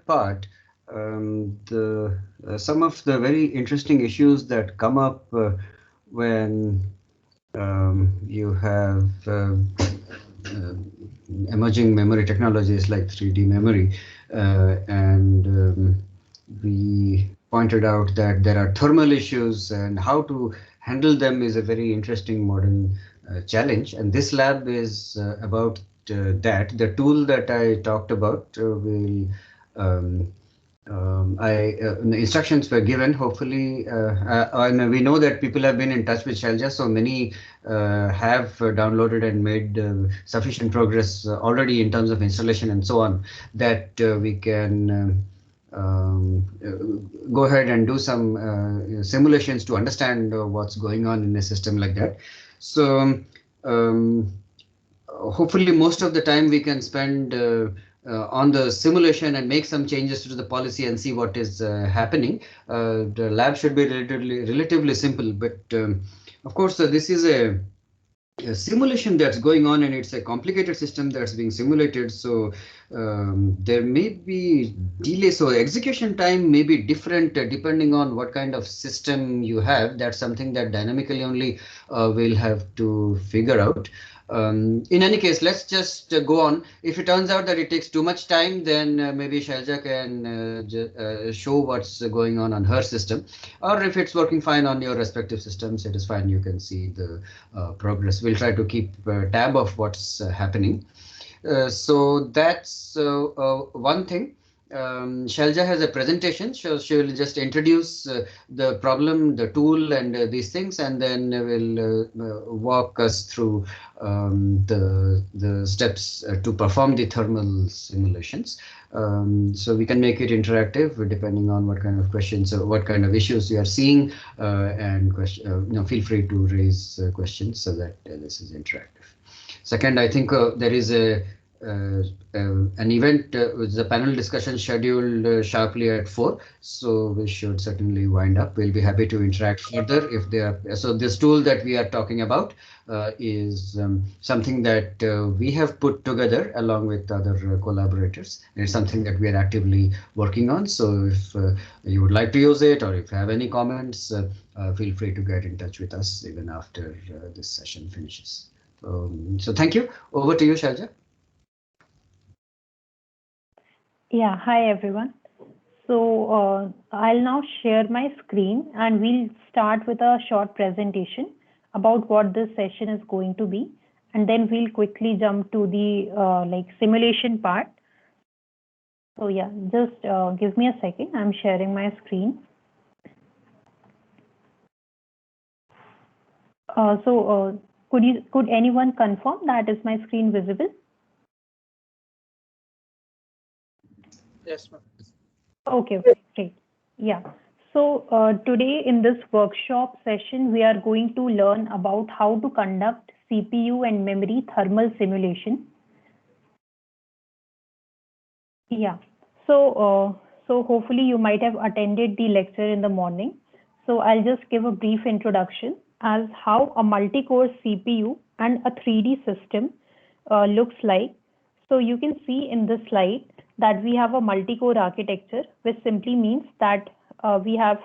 part, some of the very interesting issues that come up when you have emerging memory technologies like 3D memory, and we pointed out that there are thermal issues, and how to handle them is a very interesting modern challenge. And this lab is about that. The tool that I talked about will the instructions were given. Hopefully, and we know that people have been in touch with Shailja, so many have downloaded and made sufficient progress already in terms of installation and so on, that we can go ahead and do some simulations to understand what's going on in a system like that. So hopefully most of the time we can spend on the simulation and make some changes to the policy and see what is happening. The lab should be relatively simple, but of course this is a simulation that's going on, and it's a complicated system that's being simulated. So there may be delay. So execution time may be different depending on what kind of system you have. That's something that dynamically only we'll have to figure out. In any case, let's just go on. If it turns out that it takes too much time, then maybe Shailja can show what's going on her system. Or if it's working fine on your respective systems, it is fine. You can see the progress. We'll try to keep tab of what's happening. So that's one thing. Shailja has a presentation, so she will just introduce the problem, the tool, and these things, and then will walk us through the steps to perform the thermal simulations. So we can make it interactive depending on what kind of questions or what kind of issues you are seeing, and feel free to raise questions so that this is interactive. Second, I think there is an event with the panel discussion scheduled sharply at 4, so we should certainly wind up. We'll be happy to interact further if they are. So this tool that we are talking about is something that we have put together along with other collaborators, and it's something that we are actively working on. So if you would like to use it, or if you have any comments, feel free to get in touch with us even after this session finishes. So thank you. Over to you, Shailja. Yeah, hi everyone. So I'll now share my screen, and we'll start with a short presentation about what this session is going to be, and then we'll quickly jump to the simulation part. So yeah, just give me a second. I'm sharing my screen. Could anyone confirm that is my screen visible? Yes, ma'am. Okay, great. Yeah. So today in this workshop session, we are going to learn about how to conduct CPU and memory thermal simulation. Yeah. So hopefully you might have attended the lecture in the morning. So I'll just give a brief introduction as how a multi-core CPU and a 3D system looks like. So you can see in this slide that we have a multi-core architecture, which simply means that we have,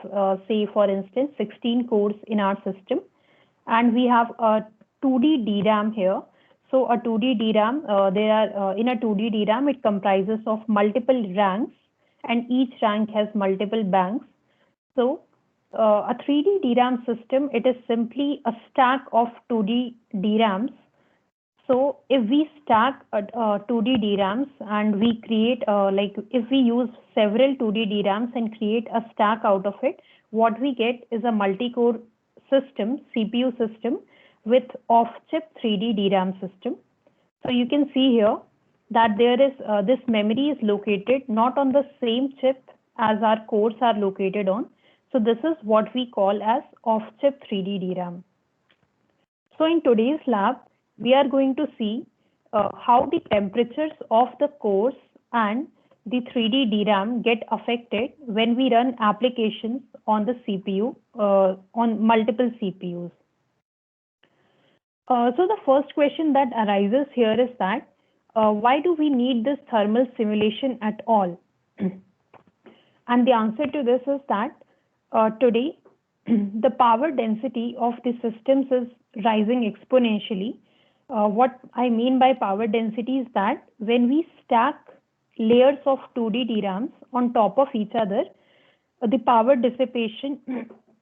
say, for instance, 16 cores in our system, and we have a 2D DRAM here. So a 2D DRAM, in a 2D DRAM, it comprises of multiple ranks, and each rank has multiple banks. So a 3D DRAM system, it is simply a stack of 2D DRAMs. So if we stack 2D DRAMs and we create, if we use several 2D DRAMs and create a stack out of it, what we get is a multi-core system, CPU system, with off-chip 3D DRAM system. So you can see here that there is this memory is located not on the same chip as our cores are located on. So this is what we call as off-chip 3D DRAM. So in today's lab, we are going to see how the temperatures of the cores and the 3D DRAM get affected when we run applications on the CPU, on multiple CPUs. So the first question that arises here is that why do we need this thermal simulation at all? And the answer to this is that today the power density of the systems is rising exponentially. What I mean by power density is that when we stack layers of 2D DRAMs on top of each other, the power dissipation,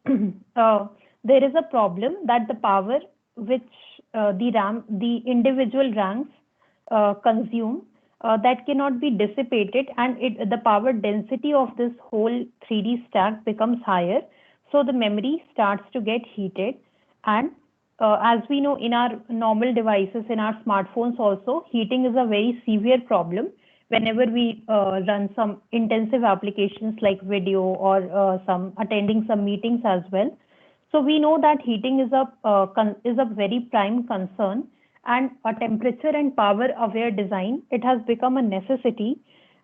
there is a problem that the power which the individual ranks consume, that cannot be dissipated, and the power density of this whole 3D stack becomes higher. So the memory starts to get heated, and as we know, in our normal devices, in our smartphones also, heating is a very severe problem whenever we run some intensive applications like video or attending some meetings as well. So we know that heating is a very prime concern, and a temperature and power aware design, it has become a necessity.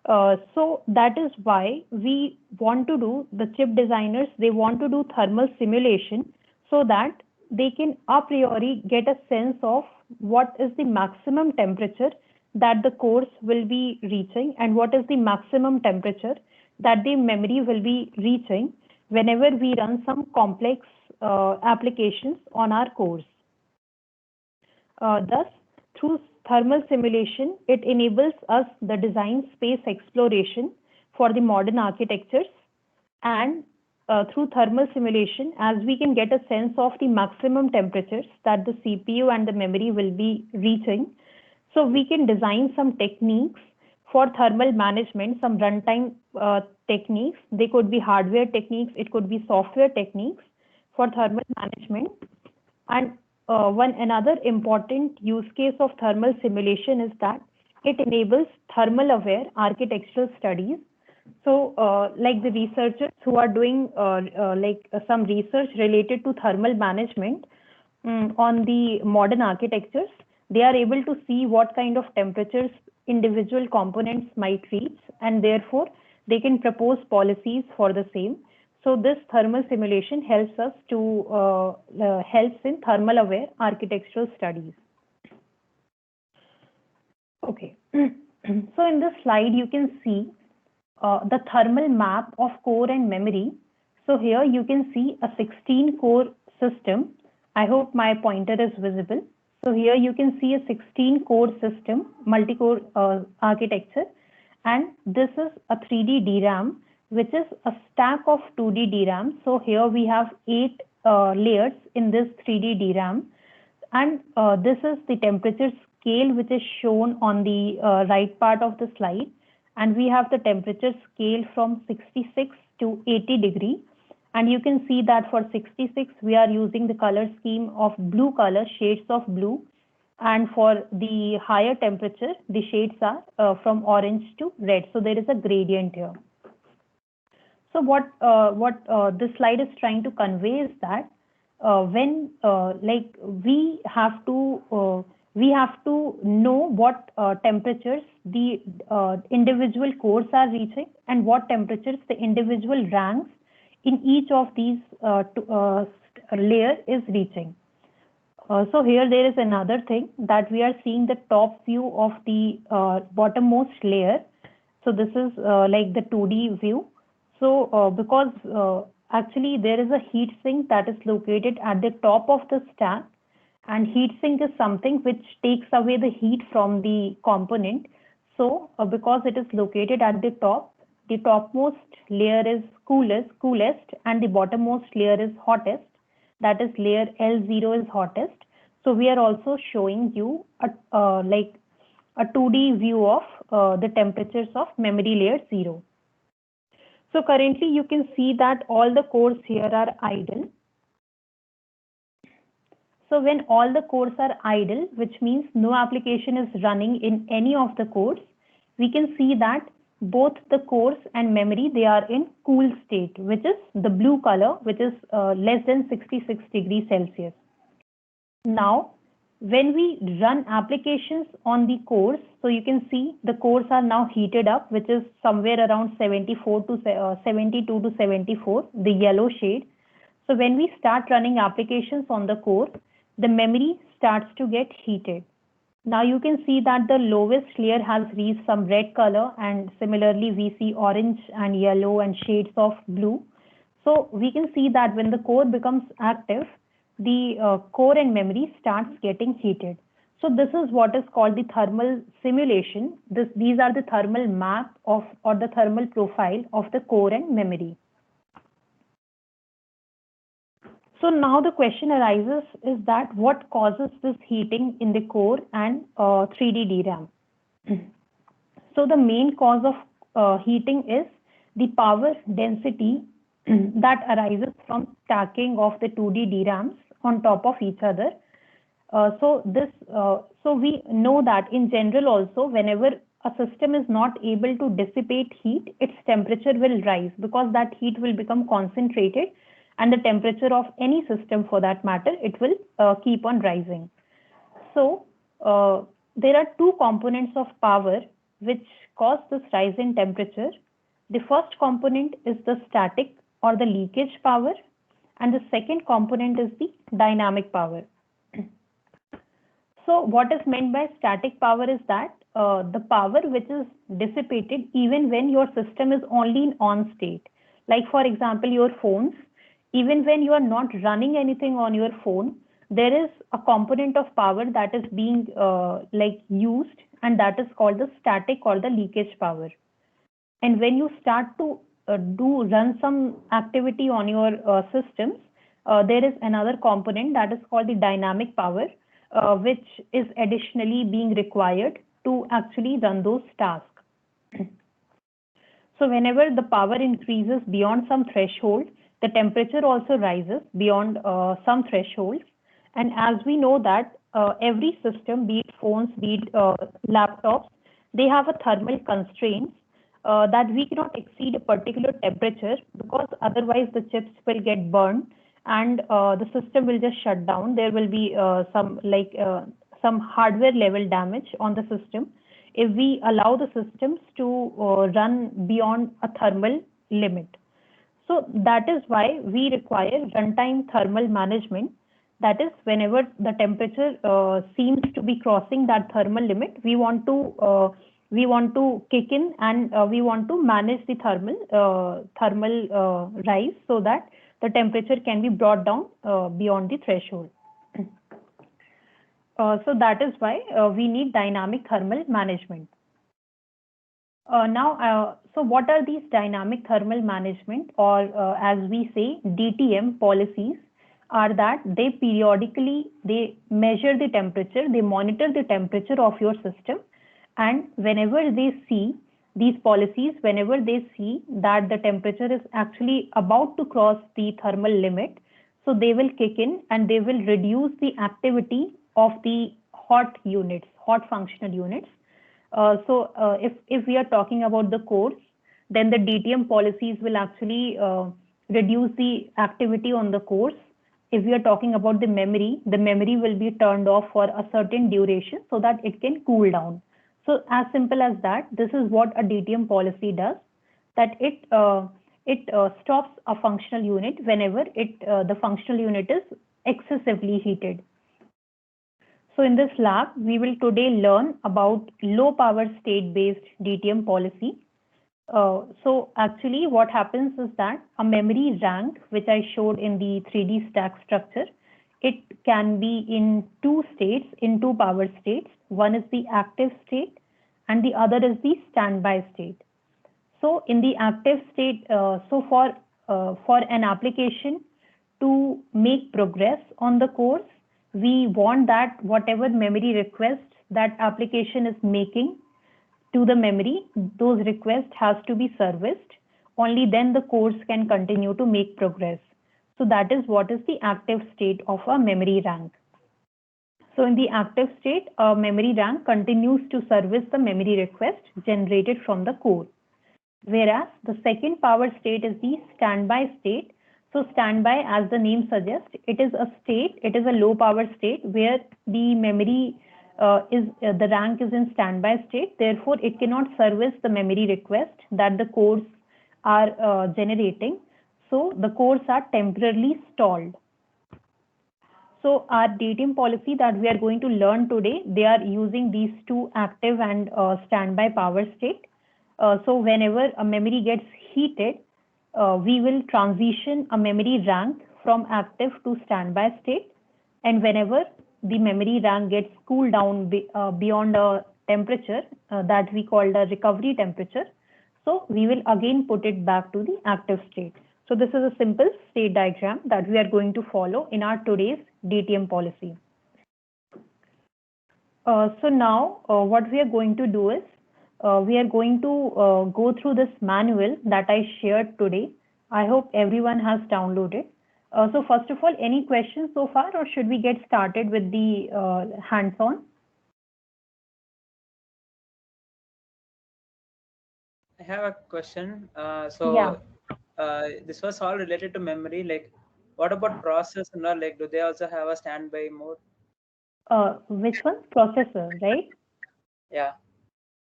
So that is why we want to do, the chip designers, they want to do thermal simulation so that they can a priori get a sense of what is the maximum temperature that the cores will be reaching and what is the maximum temperature that the memory will be reaching whenever we run some complex applications on our cores. Thus, through thermal simulation, it enables us the design space exploration for the modern architectures, and through thermal simulation, as we can get a sense of the maximum temperatures that the CPU and the memory will be reaching, so we can design some techniques for thermal management, some runtime techniques. They could be hardware techniques, it could be software techniques for thermal management. And another important use case of thermal simulation is that it enables thermal aware architectural studies. So like the researchers who are doing some research related to thermal management on the modern architectures, they are able to see what kind of temperatures individual components might reach, and therefore they can propose policies for the same. So this thermal simulation helps us to helps in thermal aware architectural studies. Okay, so in this slide you can see the thermal map of core and memory. So here you can see a 16 core system. I hope my pointer is visible. So here you can see a 16 core system, multi-core architecture, and this is a 3D DRAM, which is a stack of 2D DRAM. So here we have 8 layers in this 3D DRAM, and this is the temperature scale which is shown on the right part of the slide, and we have the temperature scale from 66 to 80 degree. And you can see that for 66, we are using the color scheme of blue color, shades of blue. And for the higher temperature, the shades are from orange to red. So there is a gradient here. So what this slide is trying to convey is that when we have to know what temperatures the individual cores are reaching and what temperatures the individual ranks in each of these layer is reaching. So here there is another thing that we are seeing the top view of the bottommost layer. So this is like the 2D view. So because actually there is a heat sink that is located at the top of the stack, and heat sink is something which takes away the heat from the component. So because it is located at the top, the topmost layer is coolest, and the bottommost layer is hottest. That is layer L0 is hottest. So we are also showing you a like a 2D view of the temperatures of memory layer 0. So currently you can see that all the cores here are idle. So when all the cores are idle, which means no application is running in any of the cores, we can see that both the cores and memory, they are in cool state, which is the blue color, which is less than 66 degrees Celsius. Now, when we run applications on the cores, so you can see the cores are now heated up, which is somewhere around 72 to 74, the yellow shade. So when we start running applications on the core, the memory starts to get heated. Now you can see that the lowest layer has reached some red color, and similarly we see orange and yellow and shades of blue. So we can see that when the core becomes active, the core and memory starts getting heated. So this is what is called the thermal simulation. These are the thermal map of or the thermal profile of the core and memory. So now the question arises is that what causes this heating in the core and 3D DRAM? So the main cause of heating is the power density that arises from stacking of the 2D DRAMs on top of each other. So we know that in general also, whenever a system is not able to dissipate heat, its temperature will rise because that heat will become concentrated, and the temperature of any system for that matter, it will keep on rising. So there are two components of power which cause this rise in temperature. The first component is the static or the leakage power, and the second component is the dynamic power. So what is meant by static power is that the power which is dissipated even when your system is only in on state. Like for example, your phones, even when you are not running anything on your phone, there is a component of power that is being used, and that is called the static or the leakage power. And when you start to run some activity on your systems, there is another component that is called the dynamic power, which is additionally being required to actually run those tasks. So whenever the power increases beyond some threshold, the temperature also rises beyond some thresholds. And as we know that every system, be it phones, be it laptops, they have a thermal constraints that we cannot exceed a particular temperature, because otherwise the chips will get burned and the system will just shut down. There will be some hardware level damage on the system if we allow the systems to run beyond a thermal limit. So that is why we require runtime thermal management. That is, whenever the temperature seems to be crossing that thermal limit, we want to kick in, and we want to manage the thermal rise so that the temperature can be brought down beyond the threshold. So that is why we need dynamic thermal management. So what are these dynamic thermal management, or as we say DTM policies, are that they periodically measure the temperature, they monitor the temperature of your system, and whenever they see these policies, whenever they see that the temperature is actually about to cross the thermal limit, so they will kick in and they will reduce the activity of the hot units, hot functional units. If we are talking about the cores, then the DTM policies will actually reduce the activity on the cores. If we are talking about the memory will be turned off for a certain duration so that it can cool down. So as simple as that, this is what a DTM policy does, that it stops a functional unit whenever the functional unit is excessively heated. So in this lab, we will today learn about low power state based DTM policy. So actually what happens is that a memory rank, which I showed in the 3D stack structure, it can be in two states, in two power states. One is the active state and the other is the standby state. So in the active state, for an application to make progress on the course, we want that whatever memory requests that application is making to the memory, those requests has to be serviced. Only then the course can continue to make progress. So that is what is the active state of a memory rank. So in the active state, a memory rank continues to service the memory request generated from the core. Whereas the second power state is the standby state. So standby, as the name suggests, it is a low power state where the memory the rank is in standby state. Therefore, it cannot service the memory request that the cores are generating. So the cores are temporarily stalled. So our DTM policy that we are going to learn today, they are using these two active and standby power state. So whenever a memory gets heated, we will transition a memory rank from active to standby state. And whenever the memory rank gets cooled down beyond a temperature that we call the recovery temperature, so we will again put it back to the active state. So this is a simple state diagram that we are going to follow in our today's DTM policy. So now what we are going to do is we are going to go through this manual that I shared today. I hope everyone has downloaded. So first of all, any questions so far, or should we get started with the hands-on? I have a question. Yeah. This was all related to memory. Like, what about process and all? Like, do they also have a standby mode? Which one? Processor, right? Yeah.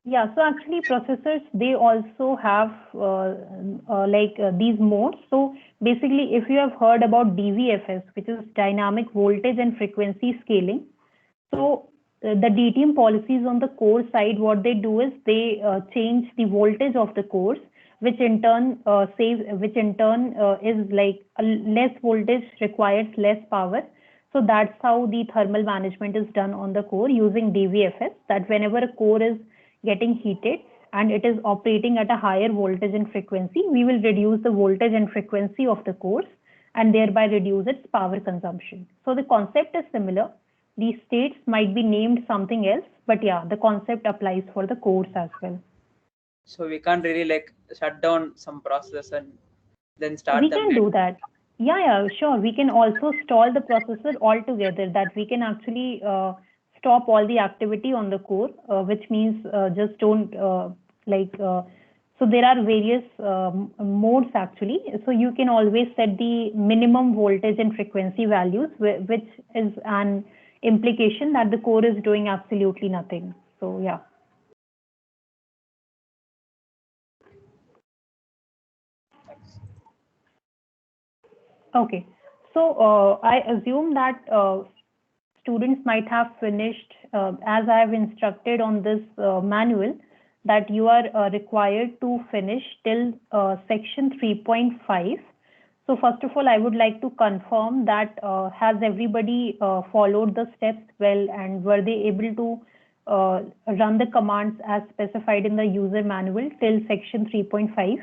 Yeah, so actually processors, they also have these modes. So basically, if you have heard about DVFS, which is dynamic voltage and frequency scaling, so the DTM policies on the core side, what they do is they change the voltage of the cores, which in turn is like less voltage requires less power. So that's how the thermal management is done on the core using DVFS, that whenever a core is getting heated and it is operating at a higher voltage and frequency, we will reduce the voltage and frequency of the cores and thereby reduce its power consumption. So the concept is similar. These states might be named something else, but yeah, the concept applies for the cores as well. So we can't really like shut down some process and then start We them. can do that. Yeah, sure. We can also stall the processor altogether, that we can actually stop all the activity on the core, which means just don't so there are various modes actually. So you can always set the minimum voltage and frequency values, which is an implication that the core is doing absolutely nothing. So yeah. Okay. So I assume that students might have finished, as I have instructed on this manual, that you are required to finish till section 3.5. So first of all, I would like to confirm that has everybody followed the steps well, and were they able to run the commands as specified in the user manual till section 3.5?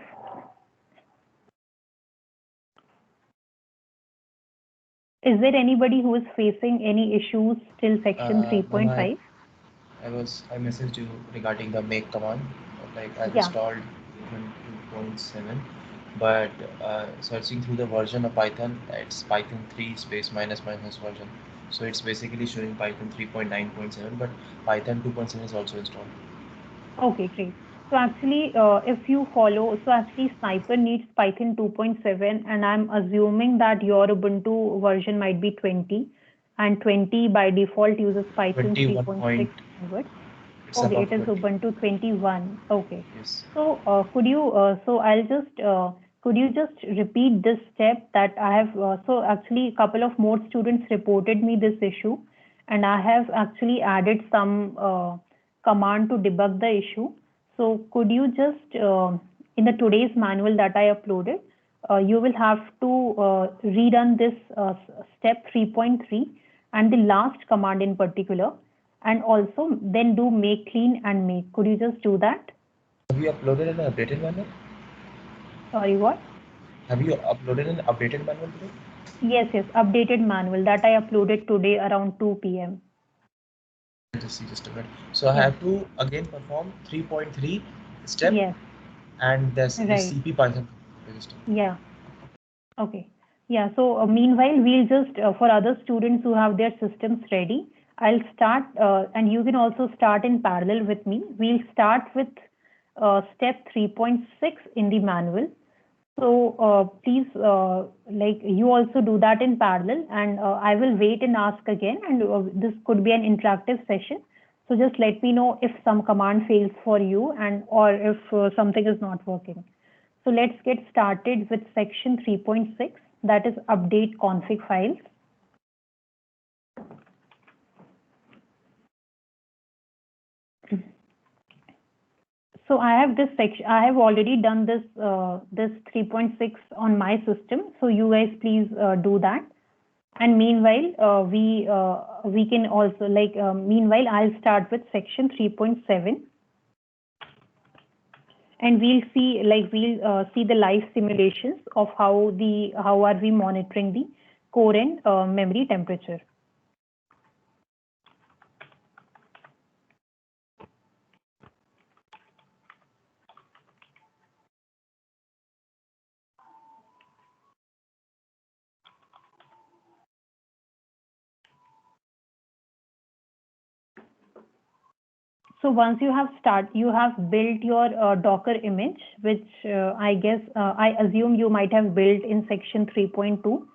Is there anybody who is facing any issues till section 3.5? I messaged you regarding the make command. Like I've Yeah. installed 2.7, but searching through the version of Python, it's Python 3 space minus minus version. So it's basically showing Python 3.9.7, but Python 2.7 is also installed. Okay, great. So actually, if you follow, so actually Sniper needs Python 2.7, and I'm assuming that your Ubuntu version might be 20, and 20 by default uses Python 3.6 onwards. Okay, it is 20. Ubuntu 21. Okay. Yes. So could you, could you just repeat this step that I have, so actually a couple of more students reported me this issue, and I have actually added some command to debug the issue. So could you just, in the today's manual that I uploaded, you will have to rerun this step 3.3 and the last command in particular, and also then do make clean and make. Could you just do that? Have you uploaded an updated manual? Sorry, what? Have you uploaded an updated manual today? Yes, updated manual that I uploaded today around 2 p.m. Just a minute. So I have to again perform 3.3 step. Yes. And there's Right. the CP Python register. Yeah. Okay. Yeah. So meanwhile, we'll just for other students who have their systems ready, I'll start, and you can also start in parallel with me. We'll start with step 3.6 in the manual. So please, like you also do that in parallel, and I will wait and ask again. And this could be an interactive session. So just let me know if some command fails for you, and or if something is not working. So let's get started with section 3.6, that is update config files. So I have this section. I have already done this this 3.6 on my system. So you guys please do that. And meanwhile, we can also meanwhile I'll start with section 3.7, and we'll see see the live simulations of how are we monitoring the core and memory temperature. So once you have built your Docker image, which I assume you might have built in section 3.2.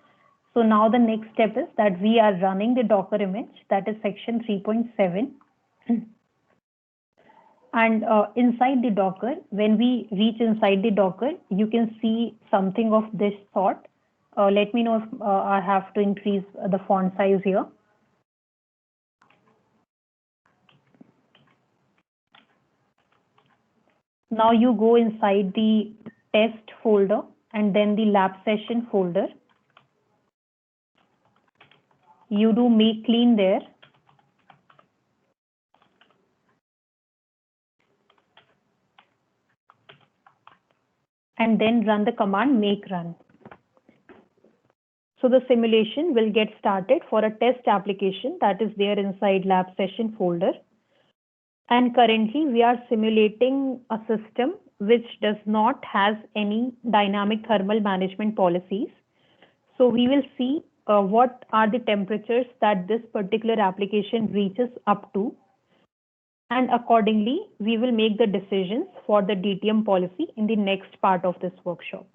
So now the next step is that we are running the Docker image, that is section 3.7. And inside the Docker, when we reach inside the Docker, you can see something of this sort. Let me know if I have to increase the font size here. Now you go inside the test folder and then the lab session folder. You do make clean there. And then run the command make run. So the simulation will get started for a test application that is there inside lab session folder. And currently we are simulating a system which does not have any dynamic thermal management policies. So we will see what are the temperatures that this particular application reaches up to. And accordingly, we will make the decisions for the DTM policy in the next part of this workshop.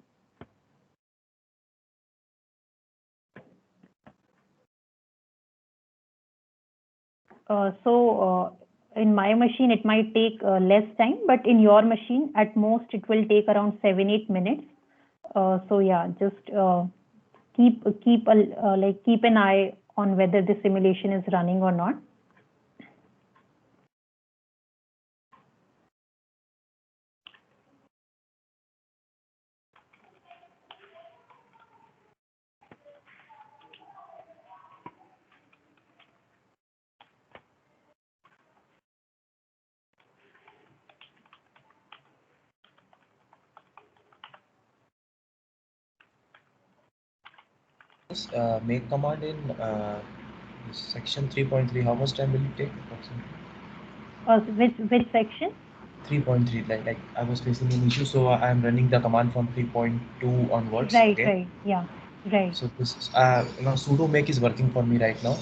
In my machine, it might take less time, but in your machine, at most, it will take around 7-8 minutes. So yeah, just keep an eye on whether the simulation is running or not. Make command in section 3.3, how much time will it take approximately? Which section? 3.3, like I was facing an issue, so I am running the command from 3.2 onwards. Right, okay? right, yeah, right. So this sudo make is working for me right now.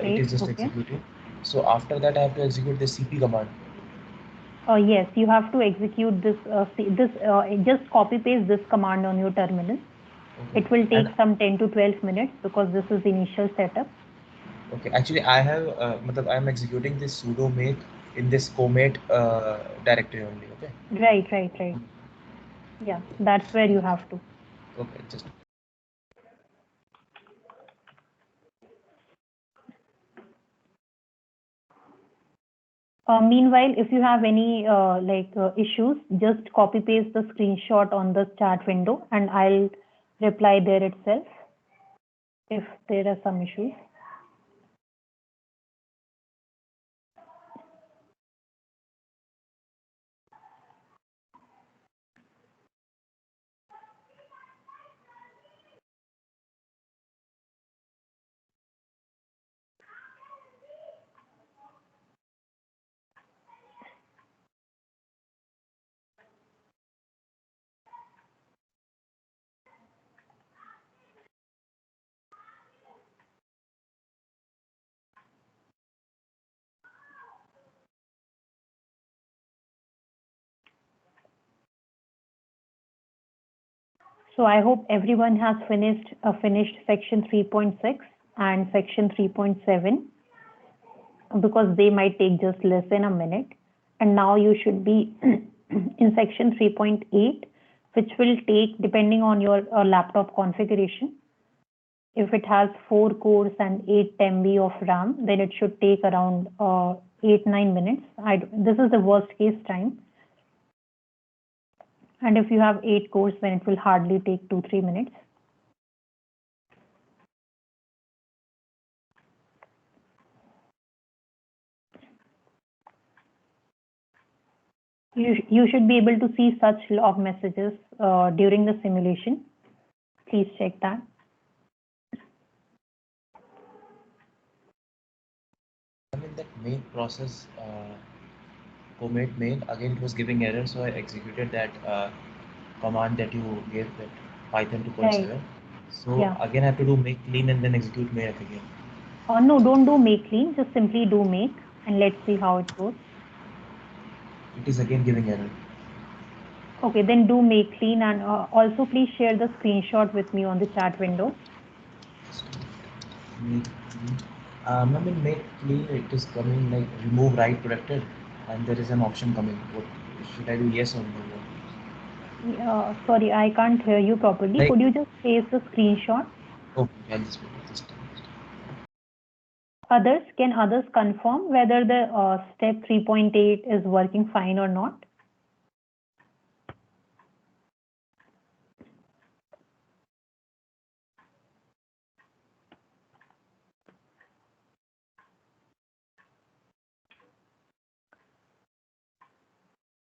It is just executing. So after that, I have to execute the cp command. Yes, you have to execute this. Just copy paste this command on your terminal. Okay. It will take some 10 to 12 minutes because this is the initial setup. Okay, actually I have I am executing this sudo make in this commit directory only. Okay. Right. Yeah, that's where you have to. Okay, just. Meanwhile, if you have any issues, just copy paste the screenshot on the chat window and I'll reply there itself if there are some issues. So I hope everyone has finished section 3.6 and section 3.7 because they might take just less than a minute. And now you should be in section 3.8, which will take, depending on your laptop configuration, if it has 4 cores and 8 MB of RAM, then it should take around 8-9 minutes. This is the worst case time. And if you have 8 cores, then it will hardly take 2-3 minutes. You should be able to see such log messages during the simulation. Please check that. In that main process, commit main, again it was giving error, so I executed that command that you gave, that Python 2.7. Right. So Yeah. again I have to do make clean and then execute make again. No, don't do make clean, just simply do make, and let's see how it goes. It is again giving error. Okay, then do make clean, and also please share the screenshot with me on the chat window. Make clean. Ma'am, in make clean it is coming like remove write protected, and there is an option coming. What should I do? Yes or no? Sorry, I can't hear you properly. Like, could you just paste the screenshot? okay, I'll just put it this time. Can others confirm whether the step 3.8 is working fine or not?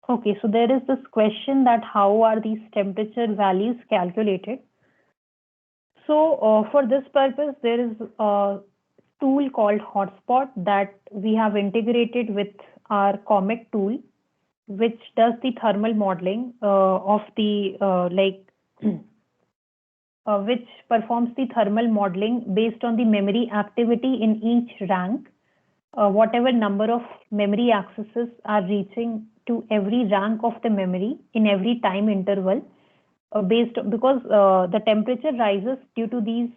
Okay, so there is this question that how are these temperature values calculated? So for this purpose, there is a tool called Hotspot that we have integrated with our Comet tool, which does the thermal modeling of the which performs the thermal modeling based on the memory activity in each rank. Whatever number of memory accesses are reaching to every rank of the memory in every time interval, because the temperature rises due to these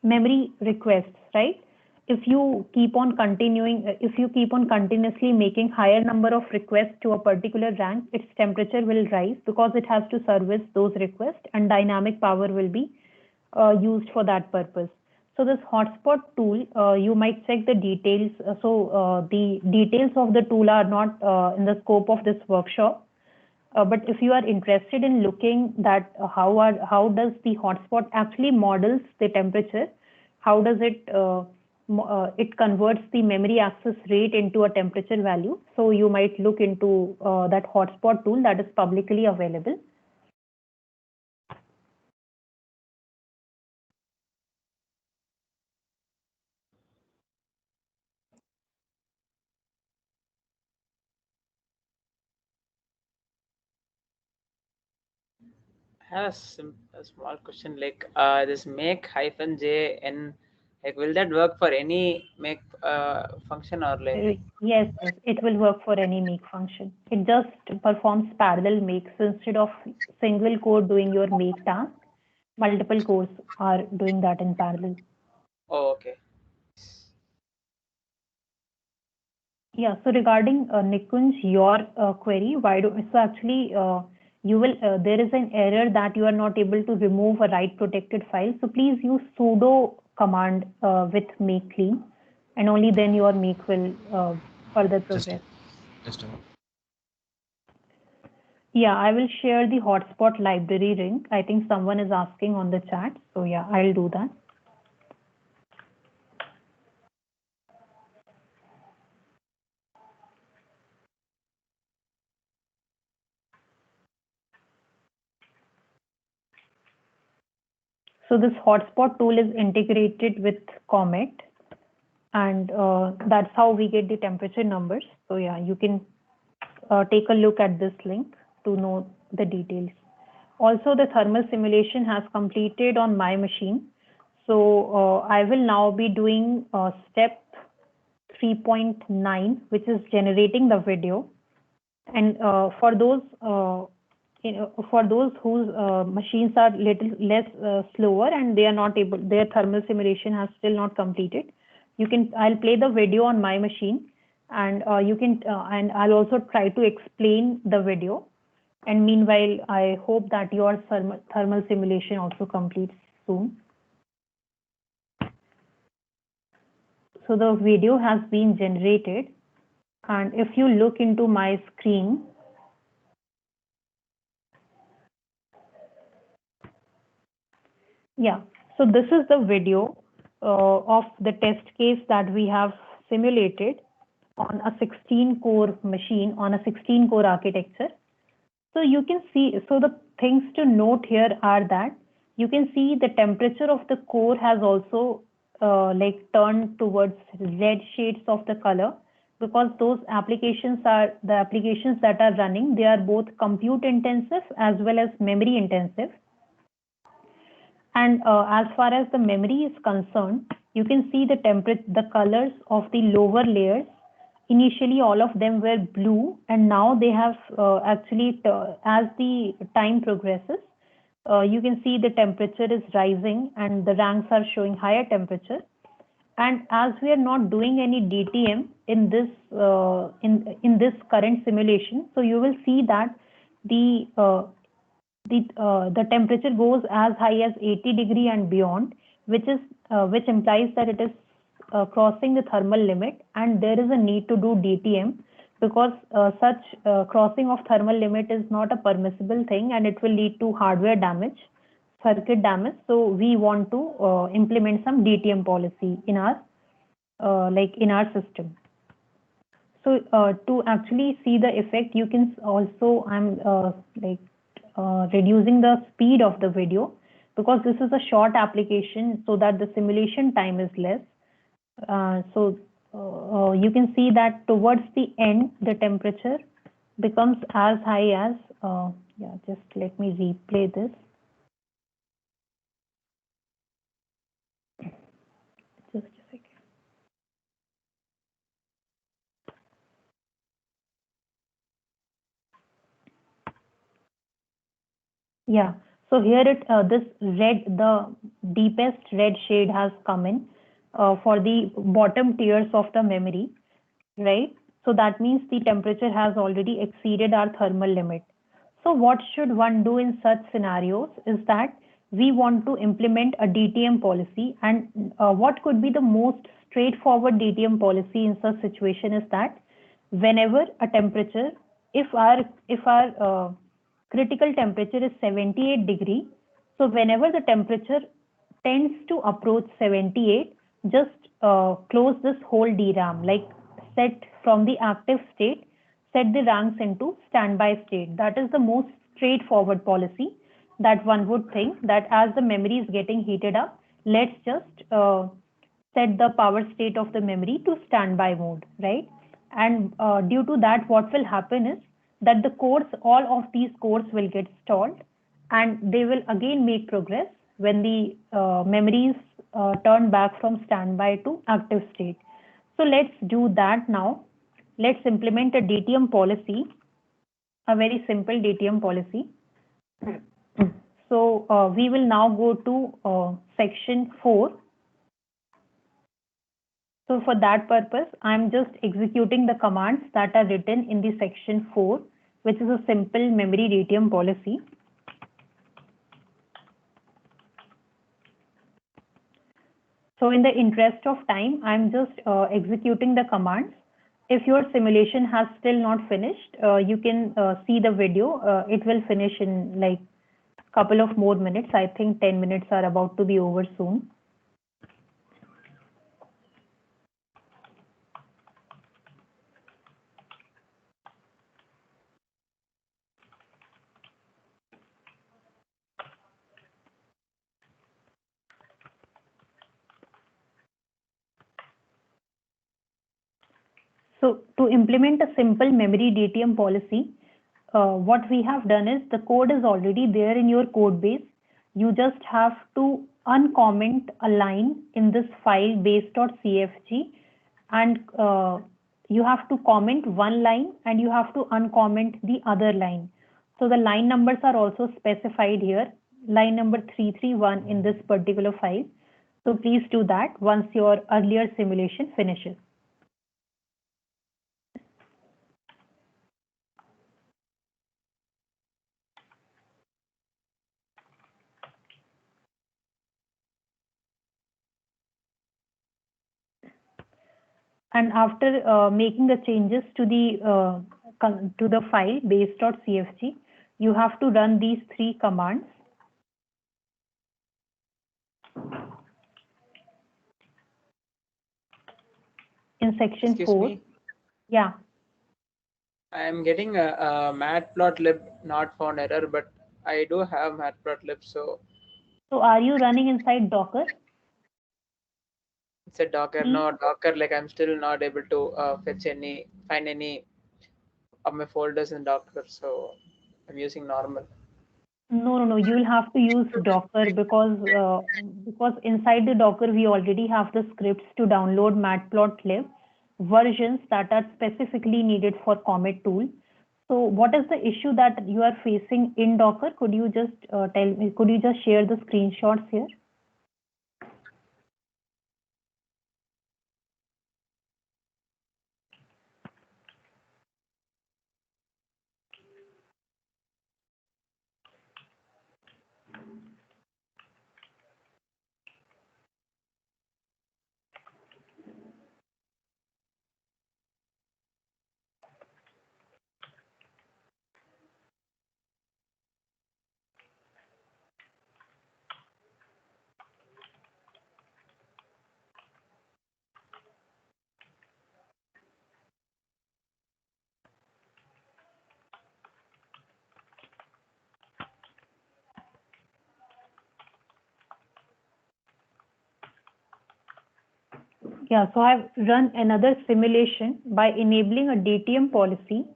memory requests, right? If you keep on continuously making higher number of requests to a particular rank, its temperature will rise because it has to service those requests, and dynamic power will be used for that purpose. So this hotspot tool, you might check the details. The details of the tool are not in the scope of this workshop. But if you are interested in looking that how does the hotspot actually models the temperature, how does it it converts the memory access rate into a temperature value. So you might look into that hotspot tool that is publicly available. I have a small question, like this make hyphen j n, like will that work for any make function, or like? Yes, it will work for any make function. It just performs parallel makes. Instead of single core doing your make task, multiple cores are doing that in parallel. Oh, okay. Yeah, so regarding Nikunj, your query, so actually there is an error that you are not able to remove a write protected file. So please use sudo command with make clean, and only then your make will further progress. Just a minute. Yeah, I will share the hotspot library link. I think someone is asking on the chat. So yeah, I'll do that. So this hotspot tool is integrated with Comet, and that's how we get the temperature numbers. So yeah, you can take a look at this link to know the details. Also, the thermal simulation has completed on my machine. So I will now be doing step 3.9, which is generating the video. And for those whose machines are little less slower and they are not able, their thermal simulation has still not completed, I'll play the video on my machine, and and I'll also try to explain the video. And meanwhile, I hope that your thermal simulation also completes soon. So the video has been generated, and if you look into my screen, Yeah, so this is the video of the test case that we have simulated on a 16-core machine, on a 16-core architecture. So you can see, so the things to note here are that you can see the temperature of the core has also like turned towards red shades of the color, because those applications are the applications that are running, they are both compute intensive as well as memory intensive. And as far as the memory is concerned, you can see the colors of the lower layers. Initially, all of them were blue, and now they have actually, as the time progresses, you can see the temperature is rising and the ranks are showing higher temperature. And as we are not doing any DTM in this in this current simulation, so you will see that the temperature goes as high as 80 degree and beyond, which implies that it is crossing the thermal limit, and there is a need to do DTM, because such crossing of thermal limit is not a permissible thing and it will lead to hardware damage, circuit damage. So we want to implement some DTM policy in our in our system. So to actually see the effect, you can also, I'm reducing the speed of the video, because this is a short application, so that the simulation time is less. You can see that towards the end, the temperature becomes as high as, yeah, just let me replay this. Just a second. Yeah, so here this red, the deepest red shade has come in for the bottom tiers of the memory, right? So that means the temperature has already exceeded our thermal limit. So what should one do in such scenarios is that we want to implement a DTM policy, and what could be the most straightforward DTM policy in such situation is that whenever a temperature, if our critical temperature is 78 degree, so whenever the temperature tends to approach 78, just close this whole DRAM, like set from the active state, set the ranks into standby state. That is the most straightforward policy that one would think, that as the memory is getting heated up, let's just set the power state of the memory to standby mode, right? And due to that, what will happen is that the cores, all of these cores will get stalled, and they will again make progress when the memories turn back from standby to active state. So let's do that now. Let's implement a DTM policy, a very simple DTM policy. So we will now go to section 4. So for that purpose, I'm just executing the commands that are written in the section 4, which is a simple memory DTM policy. So in the interest of time, I'm just executing the commands. If your simulation has still not finished, you can see the video. It will finish in like a couple of more minutes. I think 10 minutes are about to be over soon. So to implement a simple memory DTM policy, what we have done is the code is already there in your code base. You just have to uncomment a line in this file base.cfg, and you have to comment one line and you have to uncomment the other line. So the line numbers are also specified here, line number 331 in this particular file. So please do that once your earlier simulation finishes. And after making the changes to the file base.cfg, you have to run these 3 commands. in section Excuse 4. me. Yeah. I am getting a matplotlib not found error, but I do have matplotlib, so So are you running inside Docker? it's a Docker. See? No Docker, like I'm still not able to find any of my folders in Docker, so I'm using normal. No. You'll have to use Docker because inside the Docker we already have the scripts to download Matplotlib versions that are specifically needed for Comet tool. So what is the issue that you are facing in Docker? Could you just tell me? Could you just share the screenshots here? Yeah, so I've run another simulation by enabling a DTM policy,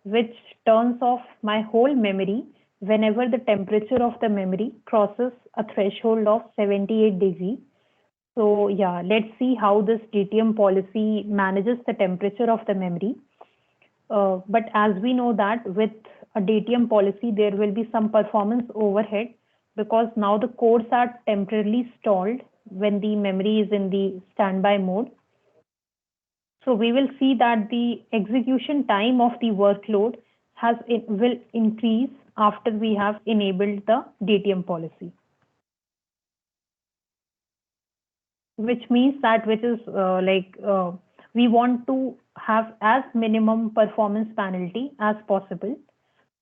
which turns off my whole memory whenever the temperature of the memory crosses a threshold of 78 degrees. So yeah, let's see how this DTM policy manages the temperature of the memory. But as we know that with a DTM policy, there will be some performance overhead because now the codes are temporarily stalled when the memory is in the standby mode. So we will see that the execution time of the workload will increase after we have enabled the DTM policy. Which means that we want to have as minimum performance penalty as possible.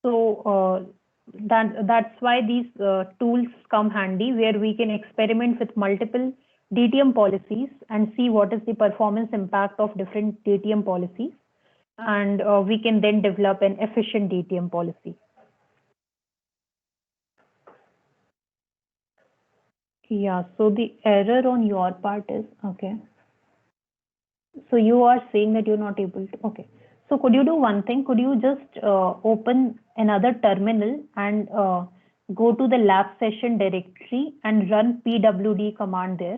So that's why these tools come handy, where we can experiment with multiple DTM policies and see what is the performance impact of different DTM policies, and we can then develop an efficient DTM policy. Yeah, so the error on your part is, okay. So you are saying that you're not able to, okay. So could you do one thing? Could you just open another terminal and go to the lab session directory and run pwd command there?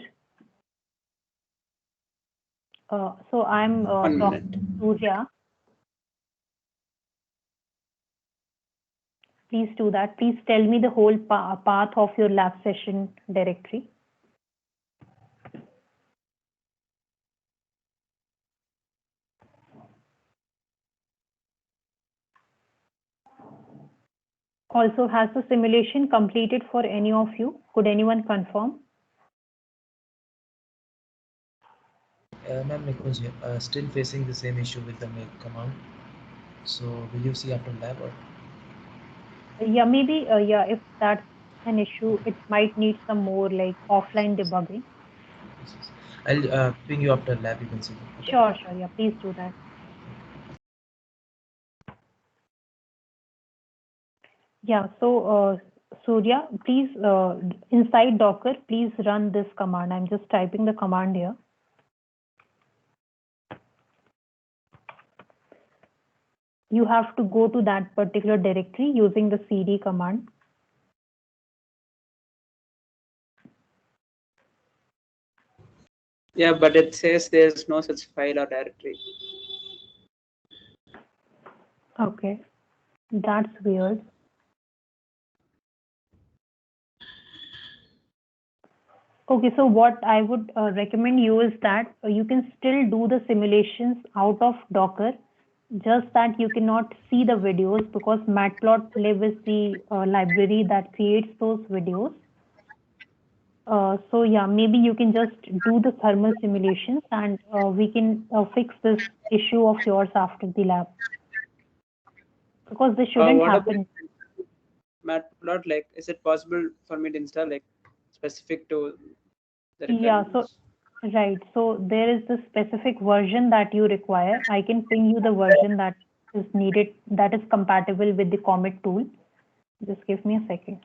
So I'm talking to Surya. Please do that. Please tell me the whole path of your lab session directory. Also, has the simulation completed for any of you? Could anyone confirm? Ma'am, Nikunj here. Still facing the same issue with the make command. So will you see after lab or? Yeah, maybe, yeah, if that's an issue, it might need some more like offline debugging. Yes. I'll ping you after lab, you can see. Okay? Sure, yeah, please do that. Yeah, so Surya, please, inside Docker, please run this command. I'm just typing the command here. You have to go to that particular directory using the cd command. Yeah, but it says there's no such file or directory. Okay, that's weird. Okay, so what I would recommend you is that you can still do the simulations out of Docker, just that you cannot see the videos because Matplotlib is the library that creates those videos. So yeah, maybe you can just do the thermal simulations and we can fix this issue of yours after the lab. Because this shouldn't happen. Matplotlib, like, is it possible for me to install like specific to the Yeah, requirements? Right. So there is the specific version that you require. I can ping you the version that is needed, that is compatible with the Comet tool. Just give me a second.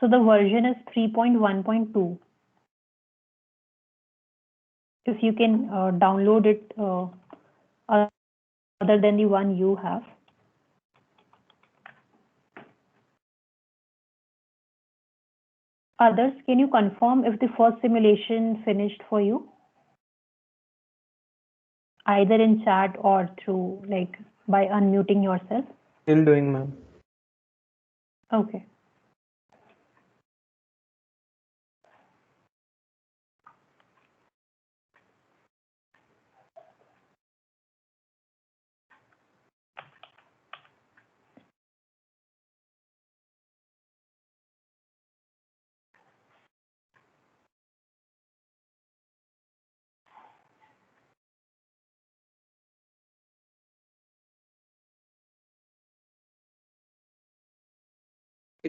So the version is 3.1.2. If you can download it other than the one you have. Others, can you confirm if the first simulation finished for you? Either in chat or through, like, by unmuting yourself? Still doing, ma'am. Okay.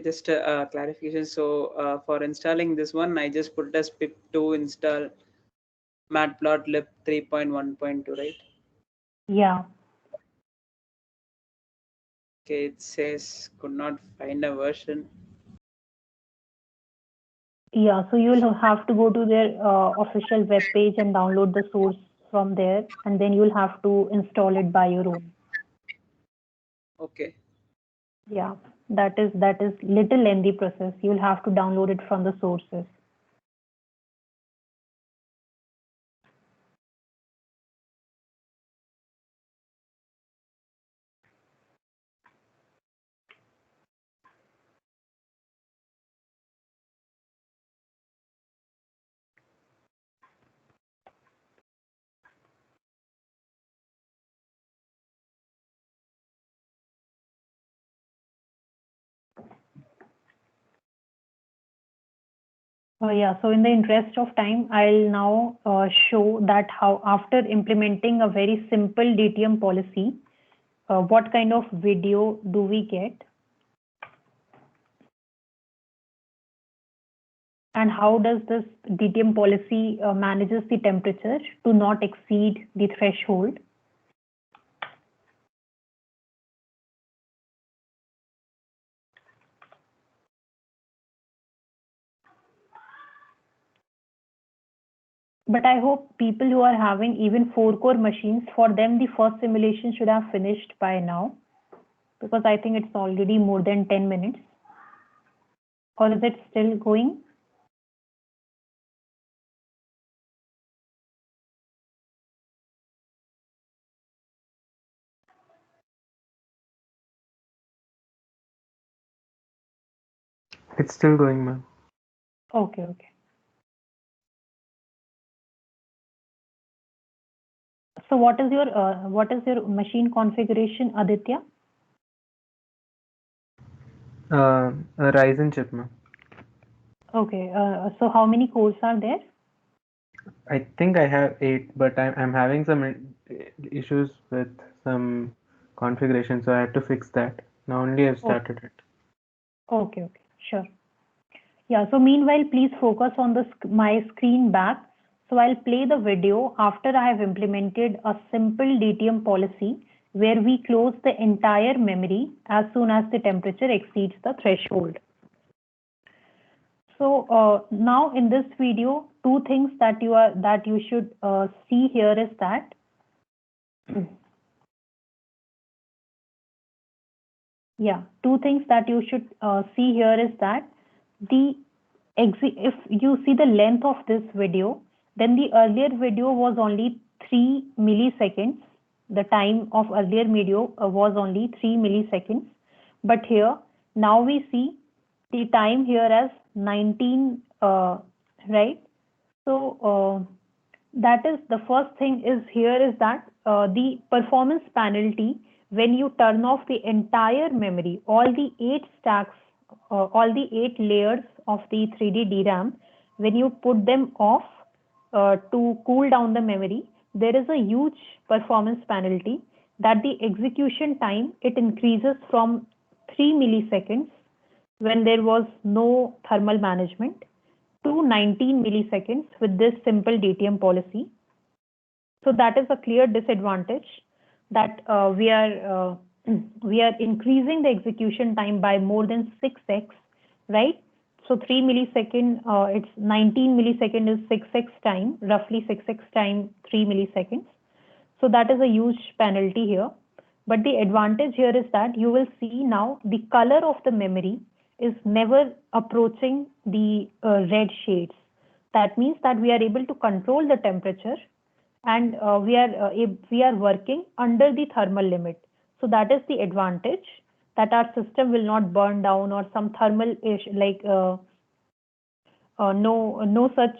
Just a clarification. So for installing this one, I just put as pip2 install matplotlib 3.1.2, right? Yeah. Okay, it says could not find a version. Yeah, so you'll have to go to their official web page and download the source from there, and then you'll have to install it by your own. Okay. Yeah, that is little lengthy process. You'll have to download it from the sources. Yeah, so in the interest of time, I'll now show that how after implementing a very simple DTM policy, what kind of video do we get? And how does this DTM policy manages the temperature to not exceed the threshold? But I hope people who are having even 4-core machines, for them the first simulation should have finished by now, because I think it's already more than 10 minutes. Or is it still going? It's still going, ma'am. Okay, okay. So what is your machine configuration, Aditya? A Ryzen chip, ma'am. Okay, so how many cores are there? I think I have 8, but I'm having some issues with some configuration, so I had to fix that. Now only I've started it. Okay, okay, sure. Yeah, so meanwhile, please focus on my screen back. So I'll play the video after I have implemented a simple DTM policy where we close the entire memory as soon as the temperature exceeds the threshold. So now in this video, two things that you should see here is that yeah, two things that you should see here is that if you see the length of this video, then the earlier video was only 3 milliseconds. The time of earlier video was only 3 milliseconds. But here, now we see the time here as 19, right? So that is the first thing is here is that the performance penalty, when you turn off the entire memory, all the 8 stacks, all the 8 layers of the 3D DRAM, when you put them off, to cool down the memory, there is a huge performance penalty that the execution time, it increases from 3 milliseconds when there was no thermal management to 19 milliseconds with this simple DTM policy. So that is a clear disadvantage that we are increasing the execution time by more than 6x, right? So 3 millisecond, it's 19 millisecond is 6x time, roughly 6x time 3 milliseconds. So that is a huge penalty here. But the advantage here is that you will see now the color of the memory is never approaching the red shades. That means that we are able to control the temperature, and we are working under the thermal limit. So that is the advantage, that our system will not burn down or some thermal no such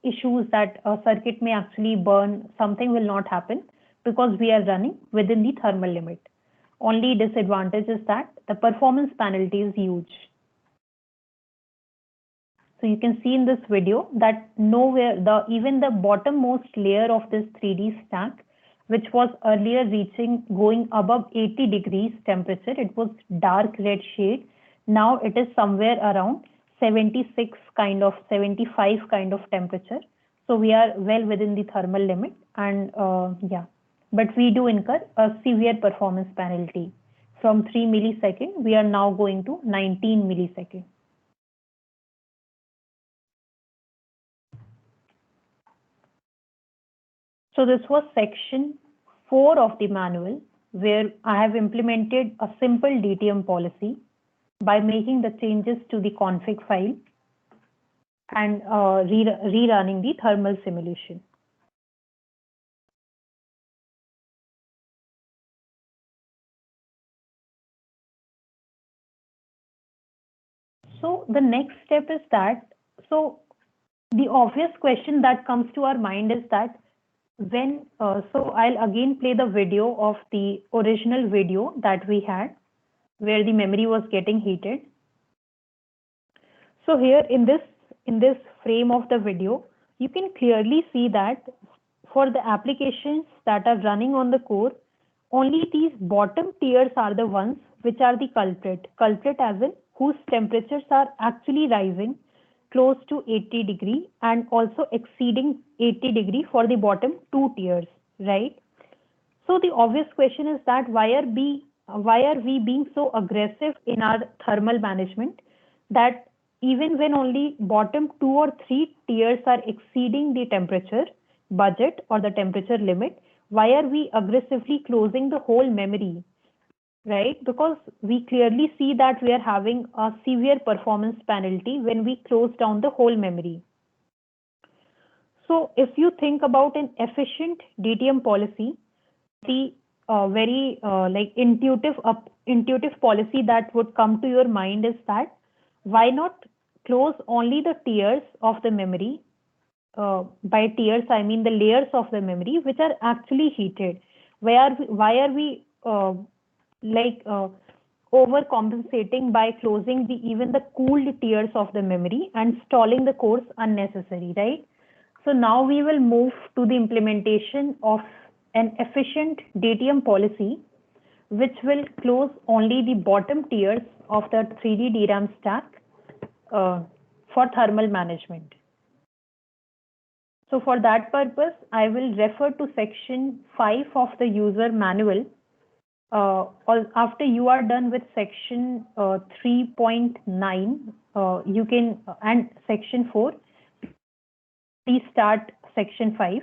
issues that a circuit may actually burn. Something will not happen because we are running within the thermal limit. Only disadvantage is that the performance penalty is huge. So you can see in this video that nowhere, even the bottommost layer of this 3D stack, which was earlier going above 80 degrees temperature, it was dark red shade. Now it is somewhere around 76 kind of 75 kind of temperature. So we are well within the thermal limit, and yeah, but we do incur a severe performance penalty. From 3 millisecond, we are now going to 19 millisecond. So this was section 4 of the manual, where I have implemented a simple DTM policy by making the changes to the config file and rerunning the thermal simulation. So the next step is that, so the obvious question that comes to our mind is that when, so I'll again play the video of the original video that we had, where the memory was getting heated. So here in this frame of the video, you can clearly see that for the applications that are running on the core, only these bottom tiers are the ones which are the culprit as in whose temperatures are actually rising close to 80 degree and also exceeding 80 degree for the bottom 2 tiers, right? So the obvious question is that why are we being so aggressive in our thermal management that even when only bottom 2 or 3 tiers are exceeding the temperature budget or the temperature limit, why are we aggressively closing the whole memory, right? Because we clearly see that we are having a severe performance penalty when we close down the whole memory. So if you think about an efficient DTM policy, the very intuitive policy that would come to your mind is that why not close only the tiers of the memory? By tiers, I mean the layers of the memory which are actually heated. Why are we overcompensating by closing even the cooled tiers of the memory and stalling the cores unnecessary, right? So now we will move to the implementation of an efficient DTM policy, which will close only the bottom tiers of the 3D DRAM stack for thermal management. So for that purpose, I will refer to section 5 of the user manual. After you are done with section 3.9, you can, and section 4, please start section 5.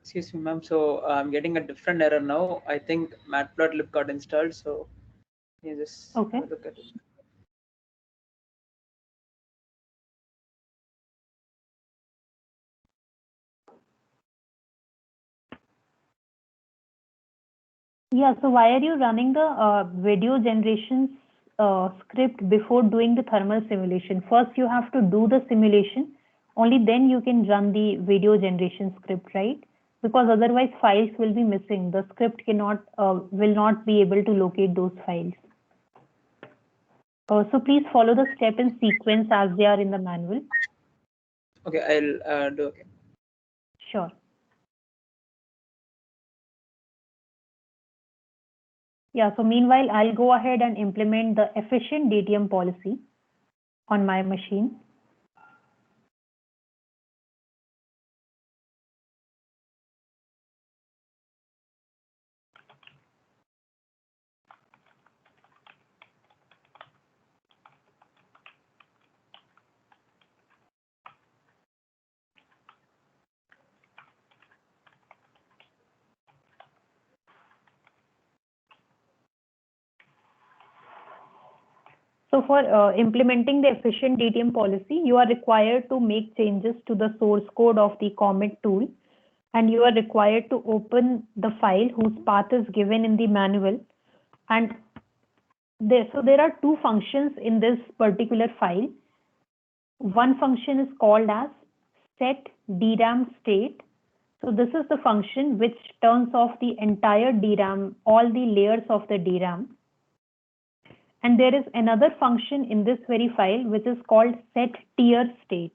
Excuse me, ma'am. So I'm getting a different error now. I think Matplotlib got installed. So you just okay. Look at it. Yeah, so why are you running the video generation script before doing the thermal simulation? First, you have to do the simulation. Only then you can run the video generation script, right? because otherwise files will be missing. The script cannot will not be able to locate those files. So please follow the step in sequence as they are in the manual. Okay, I'll do again. Sure. Yeah, so meanwhile, I'll go ahead and implement the efficient DTM policy on my machine. So for implementing the efficient DTM policy, you are required to make changes to the source code of the Comet tool, and you are required to open the file whose path is given in the manual. And there are two functions in this particular file. One function is called as set DRAM state. So this is the function which turns off the entire DRAM, all the layers of the DRAM. And there is another function in this very file which is called set tier state,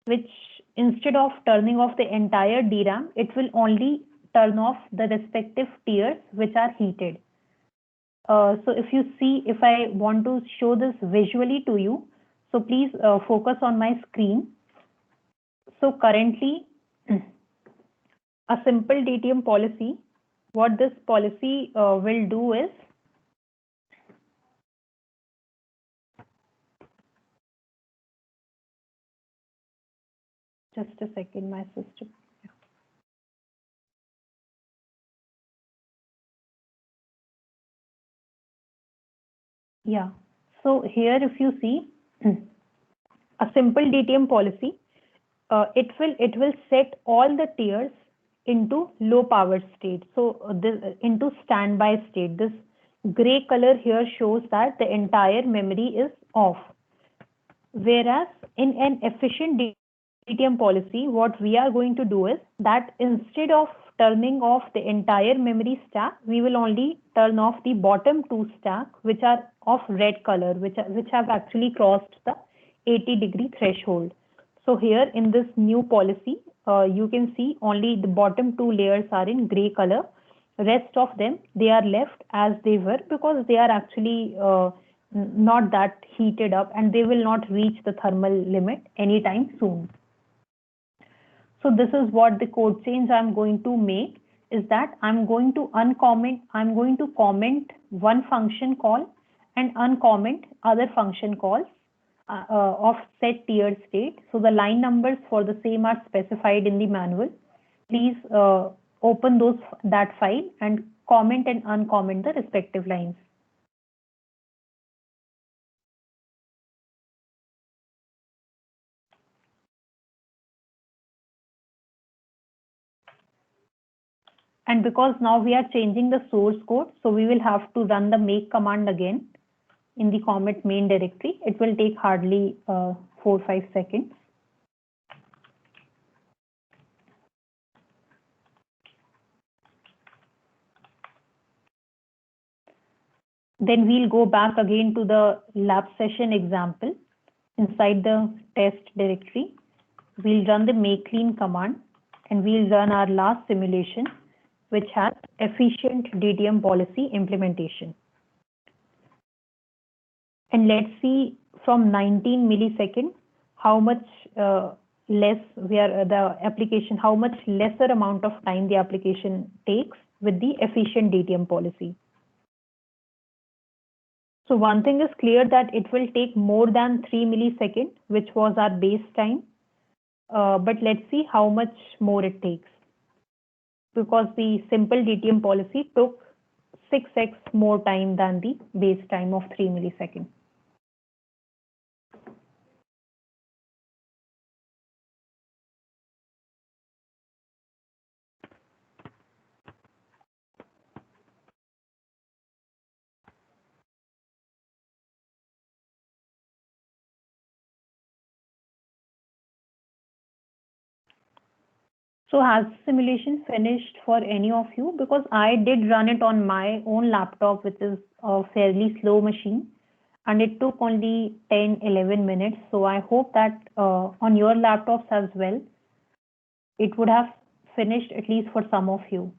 which instead of turning off the entire DRAM, it will only turn off the respective tiers which are heated. So if you see, if I want to show this visually to you, so please focus on my screen. So currently, a simple DTM policy, what this policy will do is, just a second, my system. Yeah, so here if you see a simple DTM policy, it will set all the tiers into low power state. So this into standby state. This gray color here shows that the entire memory is off. Whereas in an efficient DTM policy, what we are going to do is that instead of turning off the entire memory stack, we will only turn off the bottom two stack, which are of red color, which have actually crossed the 80-degree threshold. So here in this new policy, you can see only the bottom two layers are in gray color. Rest of them, they are left as they were because they are actually not that heated up and they will not reach the thermal limit anytime soon. So this is what the code change I'm going to make is that I'm going to comment one function call and uncomment other function calls of set tier state. So the line numbers for the same are specified in the manual. Please open that file and comment and uncomment the respective lines. And because now we are changing the source code, so we will have to run the make command again in the Comet main directory. It will take hardly 4-5 seconds. Then we'll go back again to the lab session example. Inside the test directory, we'll run the make clean command and we'll run our last simulation, which has efficient DTM policy implementation. And let's see from 19 milliseconds how much less how much lesser amount of time the application takes with the efficient DTM policy. So one thing is clear that it will take more than 3 milliseconds, which was our base time. But let's see how much more it takes. Because the simple DTM policy took 6x more time than the base time of 3 milliseconds. So has the simulation finished for any of you? Because I did run it on my own laptop, which is a fairly slow machine, and it took only 10-11 minutes. So I hope that on your laptops as well, it would have finished at least for some of you.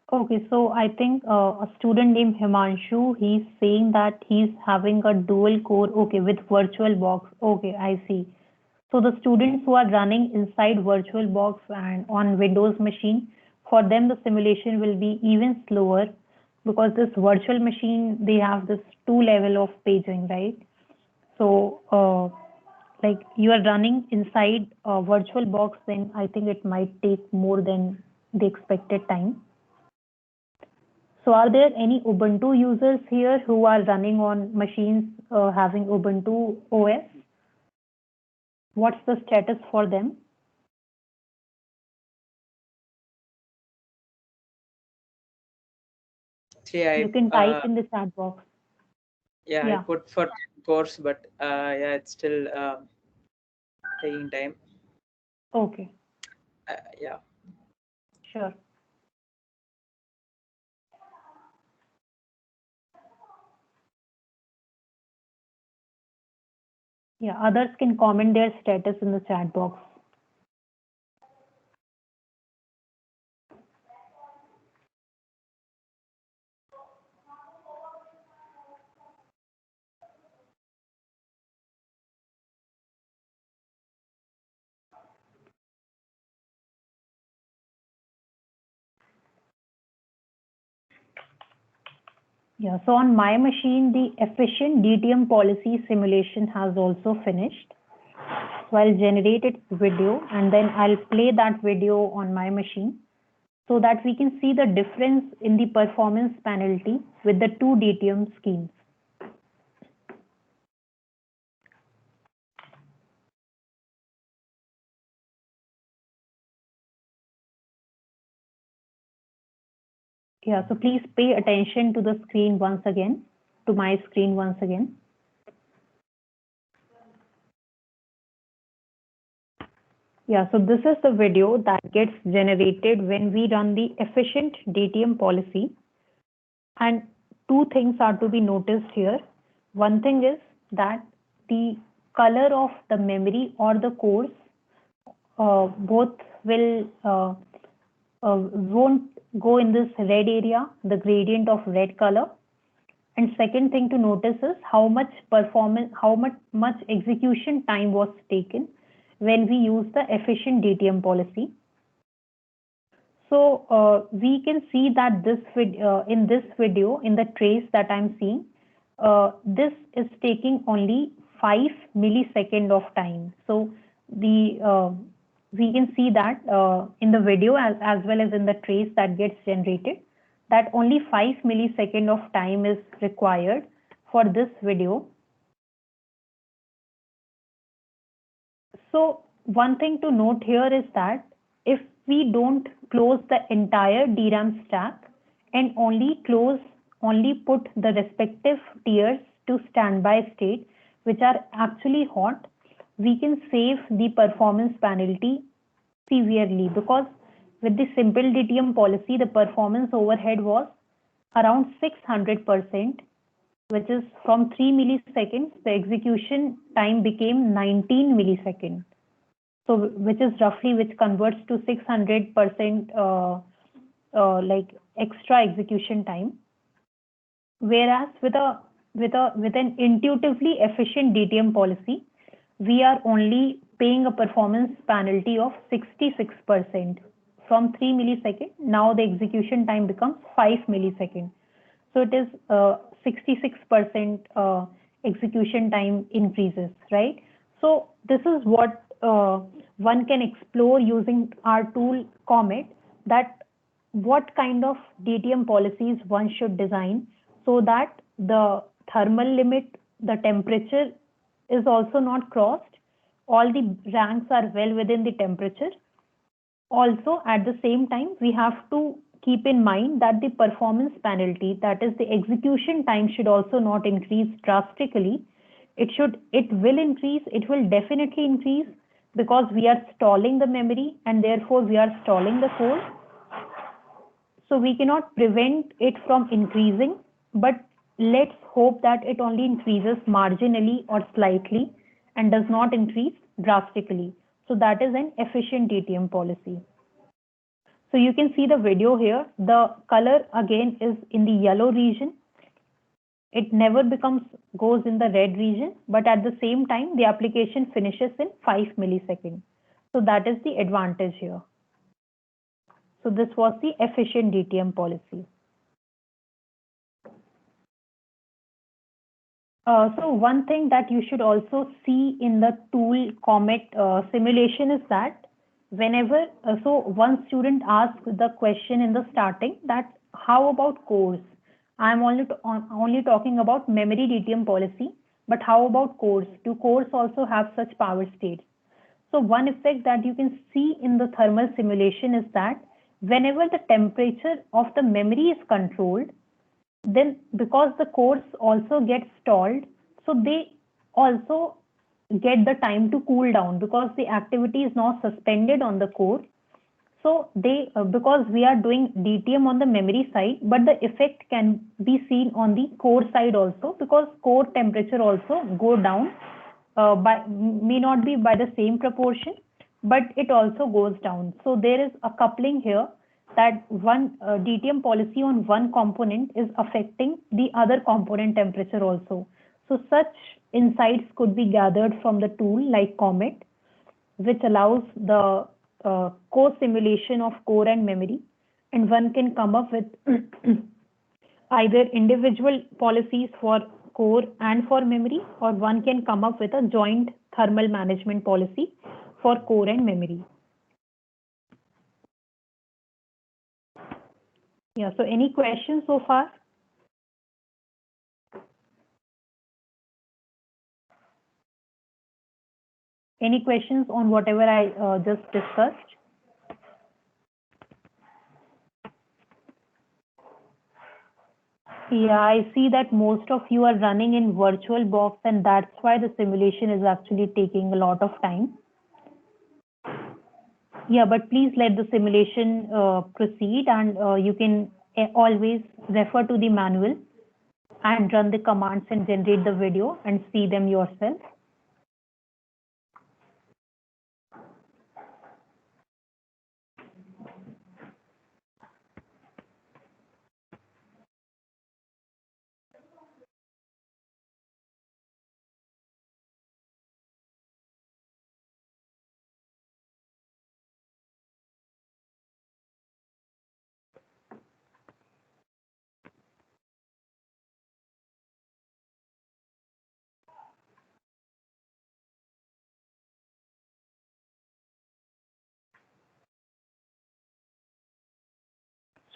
Okay, so I think a student named Himanshu, he's saying that he's having a dual core, okay, with VirtualBox. Okay, I see. So the students who are running inside VirtualBox and on Windows machine, for them the simulation will be even slower because this virtual machine, they have this two level of paging, right? So like you are running inside a VirtualBox, then I think it might take more than the expected time. So are there any Ubuntu users here who are running on machines having Ubuntu OS? What's the status for them? See, You can type in the chat box. I put for 10 cores, but yeah, it's still taking time. Okay, Yeah. sure. Yeah, others can comment their status in the chat box. Yeah, so on my machine, the efficient DTM policy simulation has also finished. So I'll generate its video and then I'll play that video on my machine so that we can see the difference in the performance penalty with the two DTM schemes. Yeah, so please pay attention to the screen once again, to my screen once again. Yeah, so this is the video that gets generated when we run the efficient DTM policy. And two things are to be noticed here. One thing is that the color of the memory or the cores both will won't go in this red area, the gradient of red color, And second thing to notice is how much performance, much execution time was taken when we use the efficient DTM policy. So we can see that in this video, in the trace that I'm seeing, this is taking only 5 millisecond of time. So we can see that in the video as well as in the trace that gets generated, that only 5 millisecond of time is required for this video. So one thing to note here is that if we don't close the entire DRAM stack and only put the respective tiers to standby state, which are actually hot, we can save the performance penalty severely, because with the simple DTM policy, the performance overhead was around 600%, which is from 3 milliseconds, the execution time became 19 milliseconds. So which converts to 600% like extra execution time. Whereas with an intuitively efficient DTM policy, we are only paying a performance penalty of 66%. From 3 milliseconds, now the execution time becomes 5 milliseconds. So it is 66% execution time increases, right? So this is what one can explore using our tool Comet, that what kind of DTM policies one should design so that the thermal limit, the temperature is also not crossed. All the ranks are well within the temperature. Also, at the same time, we have to keep in mind that the performance penalty, that is the execution time, should also not increase drastically. It will definitely increase, because we are stalling the memory and therefore we are stalling the core. So we cannot prevent it from increasing, but let's hope that it only increases marginally or slightly and does not increase drastically. So that is an efficient DTM policy. So you can see the video here. The color again is in the yellow region. It never goes in the red region, but at the same time, the application finishes in 5 milliseconds. So that is the advantage here. So this was the efficient DTM policy. So one thing that you should also see in the tool Comet simulation is that whenever, so one student asked the question in the starting that how about cores? I'm only talking about memory DTM policy, but how about cores? Do cores also have such power states? So one effect that you can see in the thermal simulation is that whenever the temperature of the memory is controlled, then because the cores also get stalled, so they also get the time to cool down, because the activity is now suspended on the core. So they, because we are doing DTM on the memory side, but the effect can be seen on the core side also, because core temperature also go down may not be by the same proportion, but it also goes down. So there is a coupling here, that one DTM policy on one component is affecting the other component temperature also. So such insights could be gathered from the tool like Comet, which allows the co-simulation of core and memory, and one can come up with either individual policies for core and for memory, or one can come up with a joint thermal management policy for core and memory. Yeah, so any questions so far? Any questions on whatever I just discussed? Yeah, I see that most of you are running in VirtualBox, and that's why the simulation is actually taking a lot of time. Yeah, but please let the simulation proceed, and you can always refer to the manual and run the commands and generate the video and see them yourself.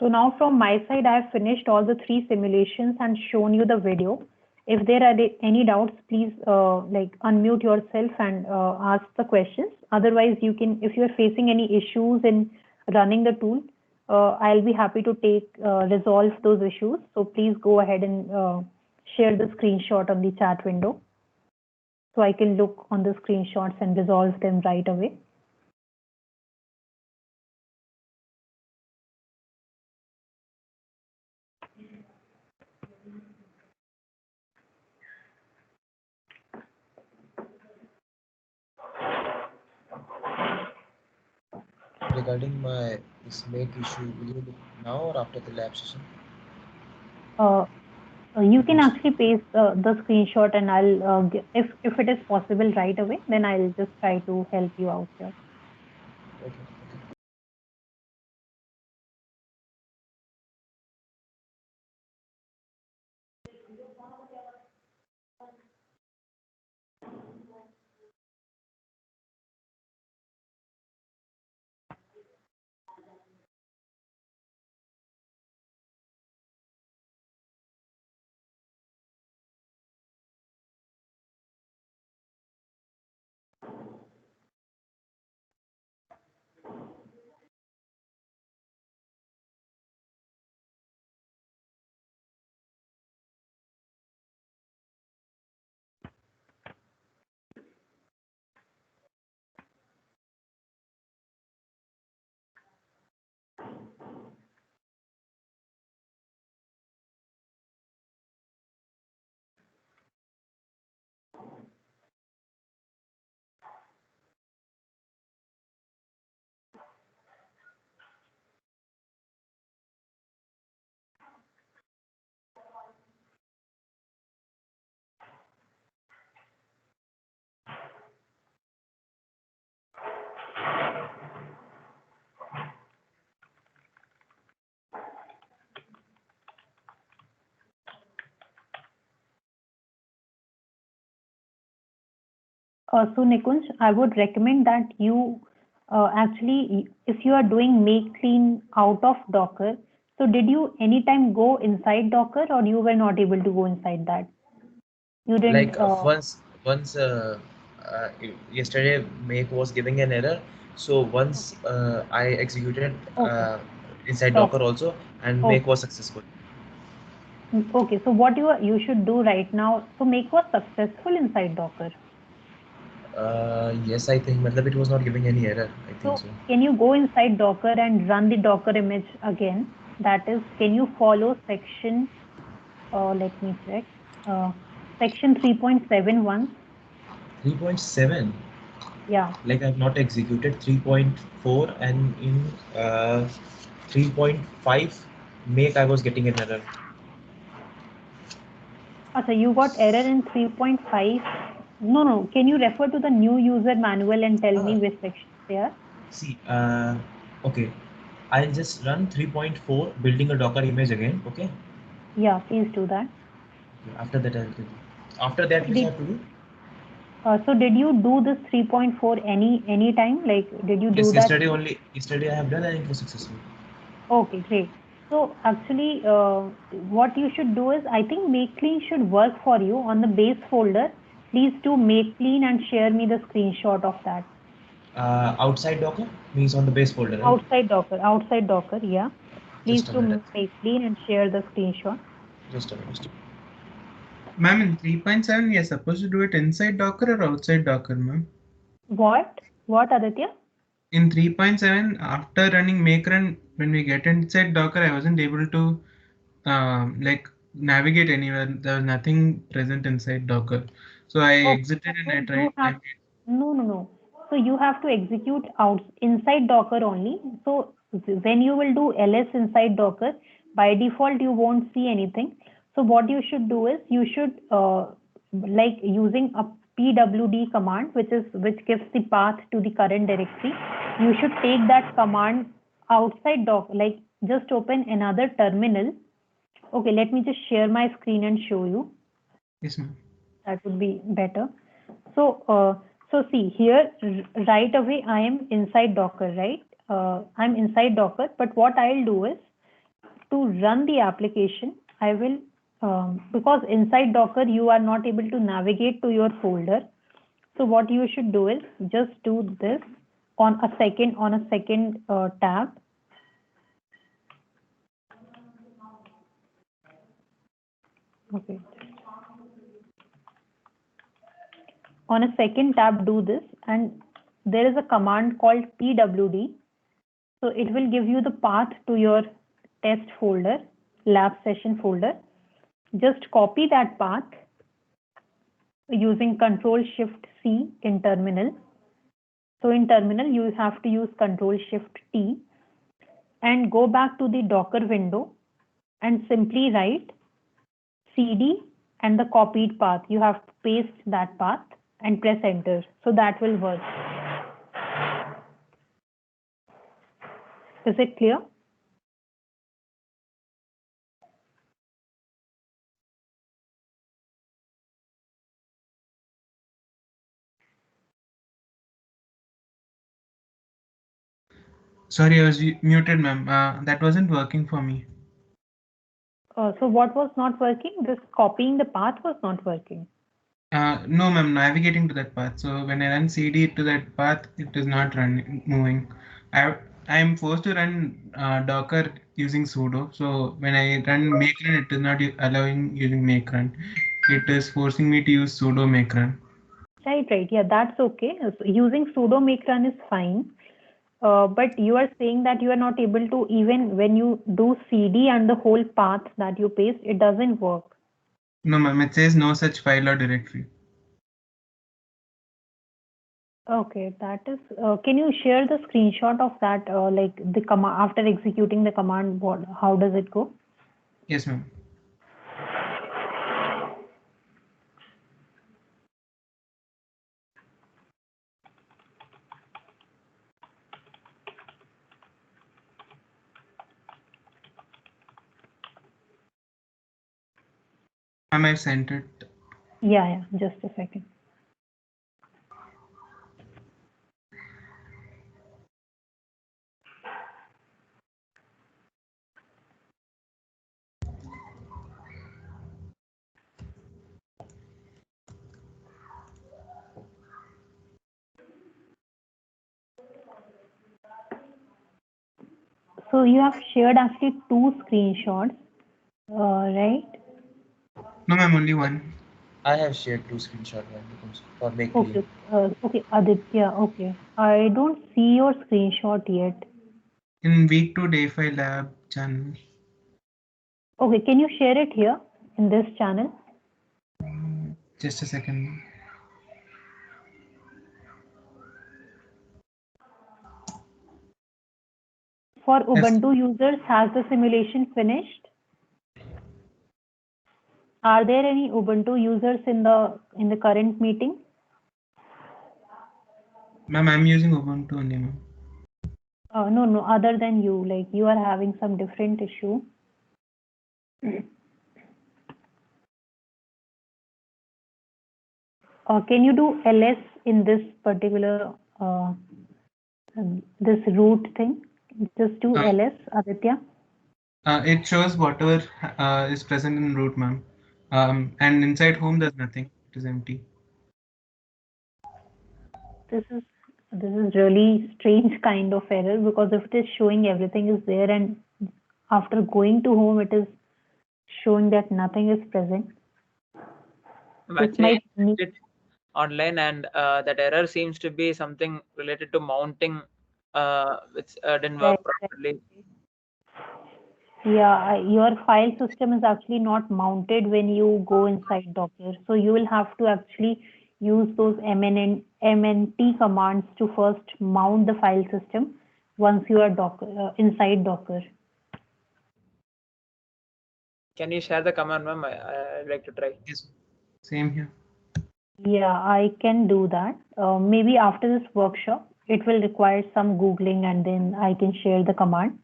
So now from my side, I have finished all the 3 simulations and shown you the video. If there are any doubts, please like unmute yourself and ask the questions. Otherwise, you can, if you are facing any issues in running the tool, I'll be happy to resolve those issues. So please go ahead and share the screenshot on the chat window, so I can look on the screenshots and resolve them right away. Regarding this make issue, will you look now or after the lab session? You can actually paste the screenshot, and I'll if it is possible right away, then I'll just try to help you out here. Okay. So Nikunj, I would recommend that you actually, if you are doing make clean out of Docker, so did you anytime go inside Docker, or you were not able to go inside that? You didn't. Like once yesterday make was giving an error, so once I executed Okay. inside Docker. Docker also, and Okay. make was successful. Okay, so what you should do right now, so make was successful inside Docker. Yes, I think it was not giving any error. I think so. Can you go inside Docker and run the Docker image again? That is, can you follow section, let me check, section 3.71. 3.7? Yeah. Like I've not executed 3.4, and in 3.5 make I was getting an error. So you got error in 3.5. No. Can you refer to the new user manual and tell me which section they are? See, okay. I'll just run 3.4, building a Docker image again. Okay. Yeah, please do that. Okay, after that, I'll tell you. After that, what I have to do? So did you do this 3.4 any time? Like, did you do that? Yesterday only. Yesterday I have done, and it was successful. Okay, great. So actually, what you should do is, I think make clean should work for you on the base folder. Please do make clean and share me the screenshot of that. Outside Docker means on the base folder, right? Outside Docker, yeah. Please do make clean and share the screenshot. Just a minute. Ma'am, in 3.7, we are supposed to do it inside Docker or outside Docker, ma'am? What, Aditya? In 3.7, after running make run, when we get inside Docker, I wasn't able to like navigate anywhere. There was nothing present inside Docker. So I exited and I tried. No. So you have to execute inside Docker only. So when you will do ls inside Docker, by default you won't see anything. So what you should do is, you should like using a pwd command, which gives the path to the current directory. You should take that command outside Docker, like just open another terminal. Okay, let me just share my screen and show you. Yes, ma'am. That would be better. So, so see here, right away I am inside Docker, right? I'm inside Docker, but what I'll do is, to run the application, I will, because inside Docker, you are not able to navigate to your folder. So what you should do is just do this on a second tab. Okay. On a second tab, do this, and there is a command called pwd. So it will give you the path to your test folder, lab session folder. Just copy that path using Control-Shift-C in terminal. So in terminal, you have to use Control-Shift-T and go back to the Docker window and simply write cd and the copied path. You have to paste that path and press enter. So that will work. Is it clear? Sorry, I was muted, ma'am. That wasn't working for me. So what was not working? This copying the path was not working. No, ma'am, navigating to that path. So when I run CD to that path, it is not moving. I am forced to run Docker using sudo. So when I run make run, it is not allowing using make run. It is forcing me to use sudo make run. Right. Yeah, that's okay. So using sudo make run is fine. But you are saying that you are not able to, even when you do CD and the whole path that you paste, it doesn't work. No, ma'am, it says no such file or directory. Okay, that is. Can you share the screenshot of that? Like the command after executing the command, how does it go? Yes, ma'am. Ma'am, I've sent it. Yeah, just a second. So you have shared actually 2 screenshots, right? No, ma'am, only one. I have shared 2 screenshots for make Okay, clean. okay, Aditya. Okay, I don't see your screenshot yet. In week 2 day 5 lab channel. Okay, can you share it here in this channel? Just a second. For Yes. Ubuntu users, has the simulation finished? Are there any Ubuntu users in the current meeting? Ma'am, I'm using Ubuntu only, ma'am. No, other than you, like you are having some different issue. Can you do ls in this particular this root thing? Just do ls, Aditya. It shows whatever is present in root, ma'am. And inside home, there's nothing. It is empty. This is really strange kind of error, because if it is showing everything is there and after going to home it is showing that nothing is present. This might need it online, and that error seems to be something related to mounting, which didn't work properly. Yeah, your file system is actually not mounted when you go inside Docker. So you will have to actually use those mnt commands to first mount the file system once you are inside Docker. Can you share the command, ma'am? I'd like to try. Yes. Same here. Yeah, I can do that. Maybe after this workshop, it will require some Googling and then I can share the command.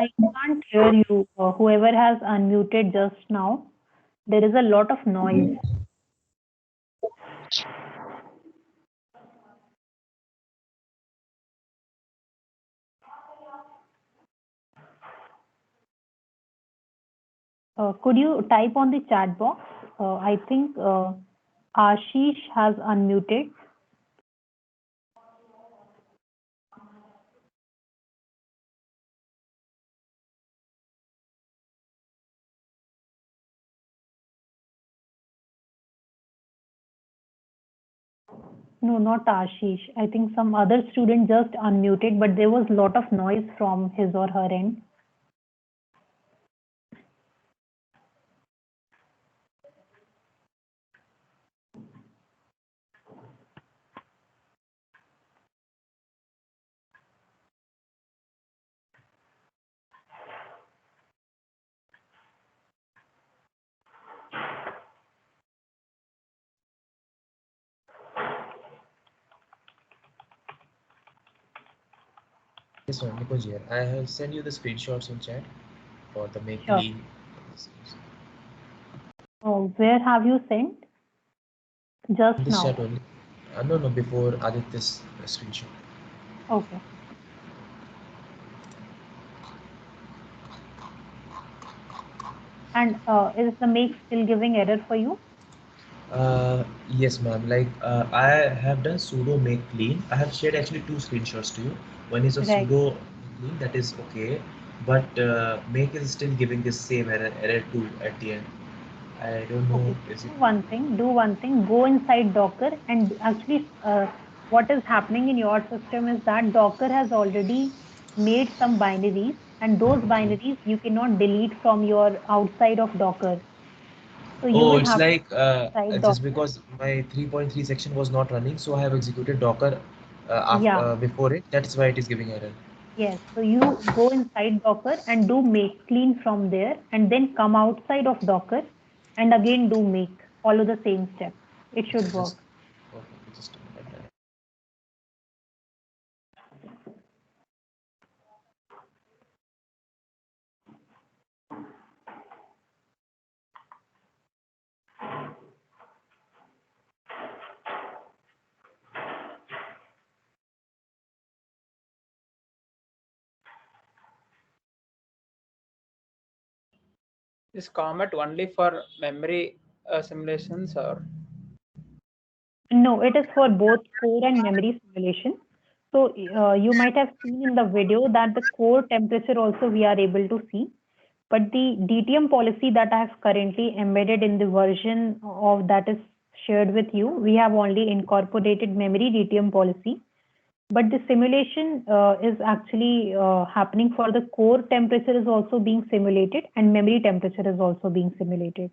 I can't hear you. Whoever has unmuted just now, there is a lot of noise. Could you type on the chat box? I think Ashish has unmuted. No, not Ashish. I think some other student just unmuted, but there was a lot of noise from his or her end. Yes, sir, Nikunj here. I have sent you the screenshots in chat for the make Sure. clean. Where have you sent? Just This now. chat only. No, before Aditya's screenshot. Okay. And is the make still giving error for you? Yes, ma'am. Like I have done sudo make clean. I have shared actually two screenshots to you. One is a Right. sudo clean, that is okay, but make is still giving this same error 2 at the end. I don't know. Okay. Is it? Do one thing. Go inside Docker and actually, what is happening in your system is that Docker has already made some binaries, and those Okay. binaries you cannot delete from your outside of Docker. So you Oh, will it's have to like inside just Docker. because my 3.3 section was not running, so I have executed Docker Yeah. before it. That's why it is giving error. Yes. So you go inside Docker and do make clean from there, and then come outside of Docker and again do make. Follow the same steps. It should Just work. okay, just a minute. Is Comet only for memory simulations or? No, it is for both core and memory simulation. So you might have seen in the video that the core temperature also we are able to see. But the DTM policy that I have currently embedded in the version of that is shared with you, we have only incorporated memory DTM policy. But the simulation is actually happening for the core temperature is also being simulated and memory temperature is also being simulated.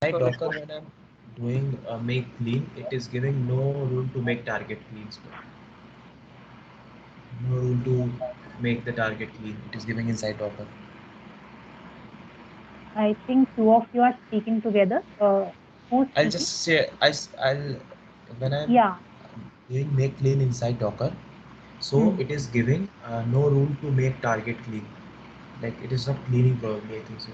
My So Docker, when I'm doing make clean, it is giving no room to make target cleans. No room to make the target clean. It is giving inside Docker. I think two of you are speaking together. Who's I'll speaking? just say I'll when I'm Yeah. doing make clean inside Docker, so Hmm. it is giving no room to make target clean. Like it is not cleaning probably. I think so.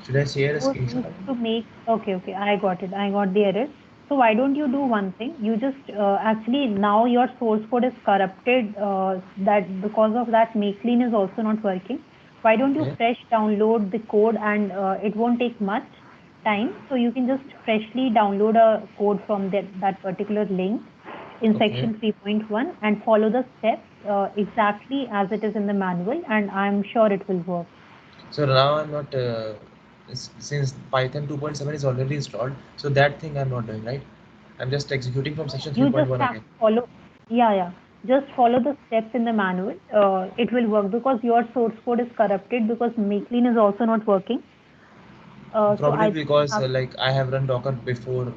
Should I share a Suppose needs screenshot? to make, okay, I got it. I got the error. So why don't you do one thing? You just actually now your source code is corrupted. That because of that, make clean is also not working. Why don't you Okay. fresh download the code and it won't take much time. So you can just freshly download a code from that particular link in Okay. section 3.1 and follow the steps exactly as it is in the manual, and I'm sure it will work. So now I'm not since Python 2.7 is already installed, so that thing I'm not doing, right? I'm just executing from section You just 3.1 have again. to follow, yeah. Just follow the steps in the manual. It will work because your source code is corrupted because Makeline is also not working. So Probably I because have, like I have run Docker before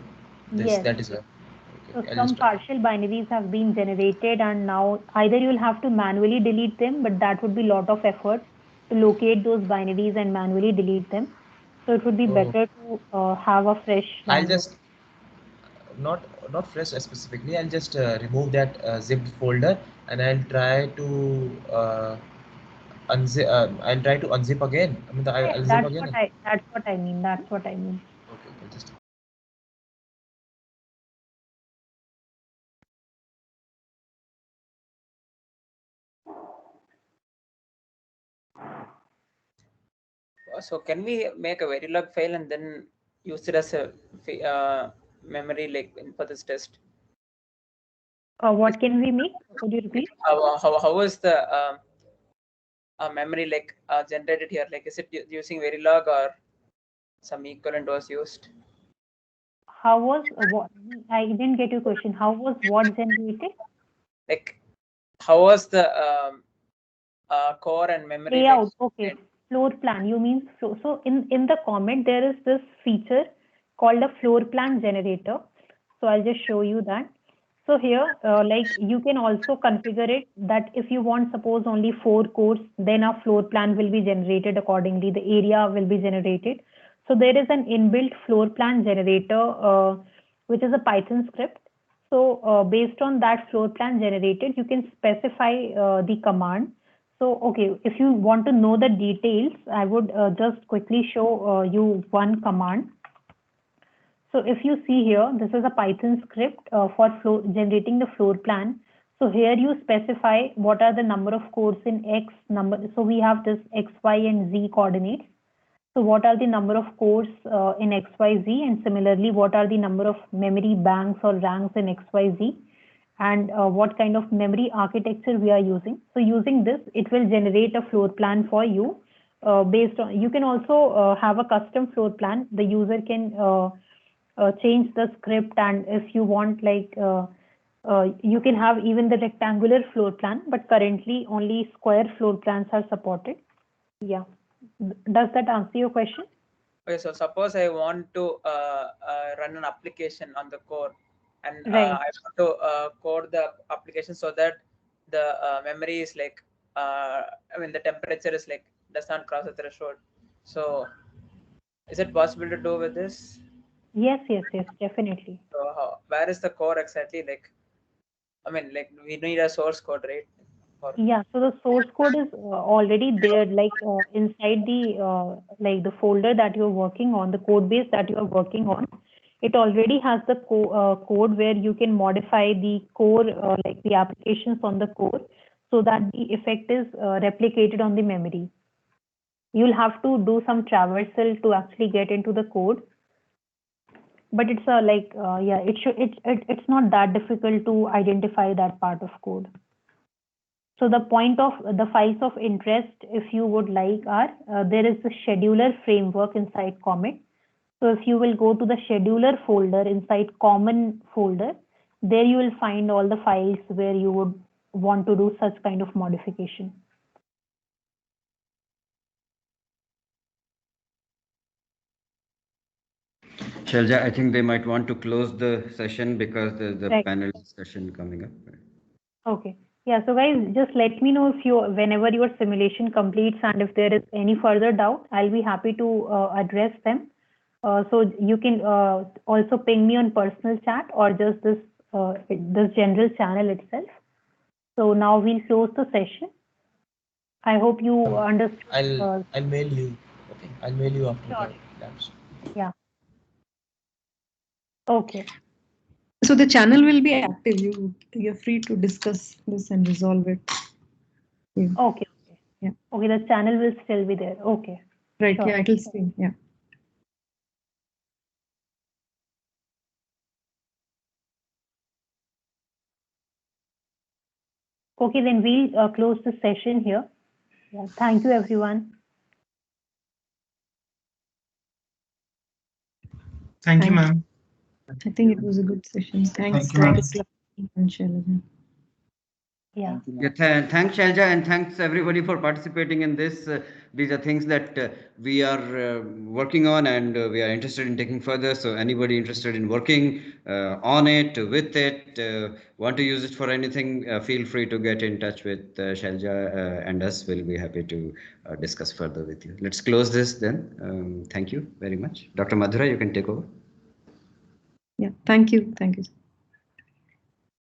this. yes, That is yes. why. So Okay, I'll some just try. partial binaries have been generated and now either you'll have to manually delete them, but that would be a lot of effort to locate those binaries and manually delete them. So it would be Oh, better to have a fresh I'll download. just not fresh specifically. I'll just remove that zipped folder and I'll try to unzip. I'll try to unzip again. I mean, Yeah, I'll zip again. that's what I mean. That's what I mean. Okay, just So can we make a Verilog file and then use it as a memory like for this test? What can we make? Could you repeat? How is the memory like generated here? Like, is it using Verilog or some equivalent was used? How was what? I didn't get your question. How was what generated? Like, how was the core and memory Layout. like? Okay. Floor plan. You mean floor. So in the comment there is this feature called a floor plan generator. So I'll just show you that. So here, like you can also configure it that if you want, suppose only 4 cores, then a floor plan will be generated accordingly. The area will be generated. So there is an inbuilt floor plan generator, which is a Python script. So based on that floor plan generated, you can specify the command. So, okay, if you want to know the details, I would just quickly show you one command. So if you see here, this is a Python script for generating the floor plan. So here you specify what are the number of cores in X number. So we have this X, Y, and Z coordinates. So what are the number of cores in X, Y, Z, and similarly, what are the number of memory banks or ranks in X, Y, Z, and what kind of memory architecture we are using. So using this, it will generate a floor plan for you based on. You can also have a custom floor plan. The user can change the script, and if you want, like you can have even the rectangular floor plan, but currently only square floor plans are supported. Yeah. Does that answer your question? Okay, so suppose I want to run an application on the core, and Right. I want to code the application so that the memory is like, I mean, the temperature is like does not cross the threshold. So, is it possible to do with this? Yes, definitely. So, where is the core exactly? Like, I mean, like we need a source code, right? Yeah, so the source code is already there, like inside the like the folder that you're working on, the code base that you're working on. It already has the code where you can modify the core, like the applications on the core, so that the effect is replicated on the memory. You'll have to do some traversal to actually get into the code, but it's yeah, it's not that difficult to identify that part of code. So the point of the files of interest, if you would like, are there is the scheduler framework inside Comet. So if you will go to the scheduler folder inside common folder, there you will find all the files where you would want to do such kind of modification. Shailja, I think they might want to close the session because there's the Right. panel discussion coming up. Okay. Yeah, so guys, just let me know if you, whenever your simulation completes and if there is any further doubt, I'll be happy to address them. So you can also ping me on personal chat or just this general channel itself. So now we'll close the session. I hope you understood. I'll mail you. Okay, I'll mail you after Sure. the labs. Yeah. Okay. So the channel will be active. You're free to discuss this and resolve it. Yeah. Okay. Yeah. Okay, the channel will still be there. Okay. Right. Sure. Yeah, it'll stay. Yeah. Okay, then we'll close the session here. Yeah. Thank you, everyone. Thank you, ma'am. I think it was a good session. Thanks. Thank you, ma'am. Thanks, Lakshmi and Shailaja. Yeah. Thanks, Shailja, and thanks everybody for participating in this. These are things that we are working on and we are interested in taking further. So anybody interested in working on it, with it, want to use it for anything, feel free to get in touch with Shailja and us. We'll be happy to discuss further with you. Let's close this then. Thank you very much. Dr. Madhura, you can take over. Yeah. Thank you. Thank you.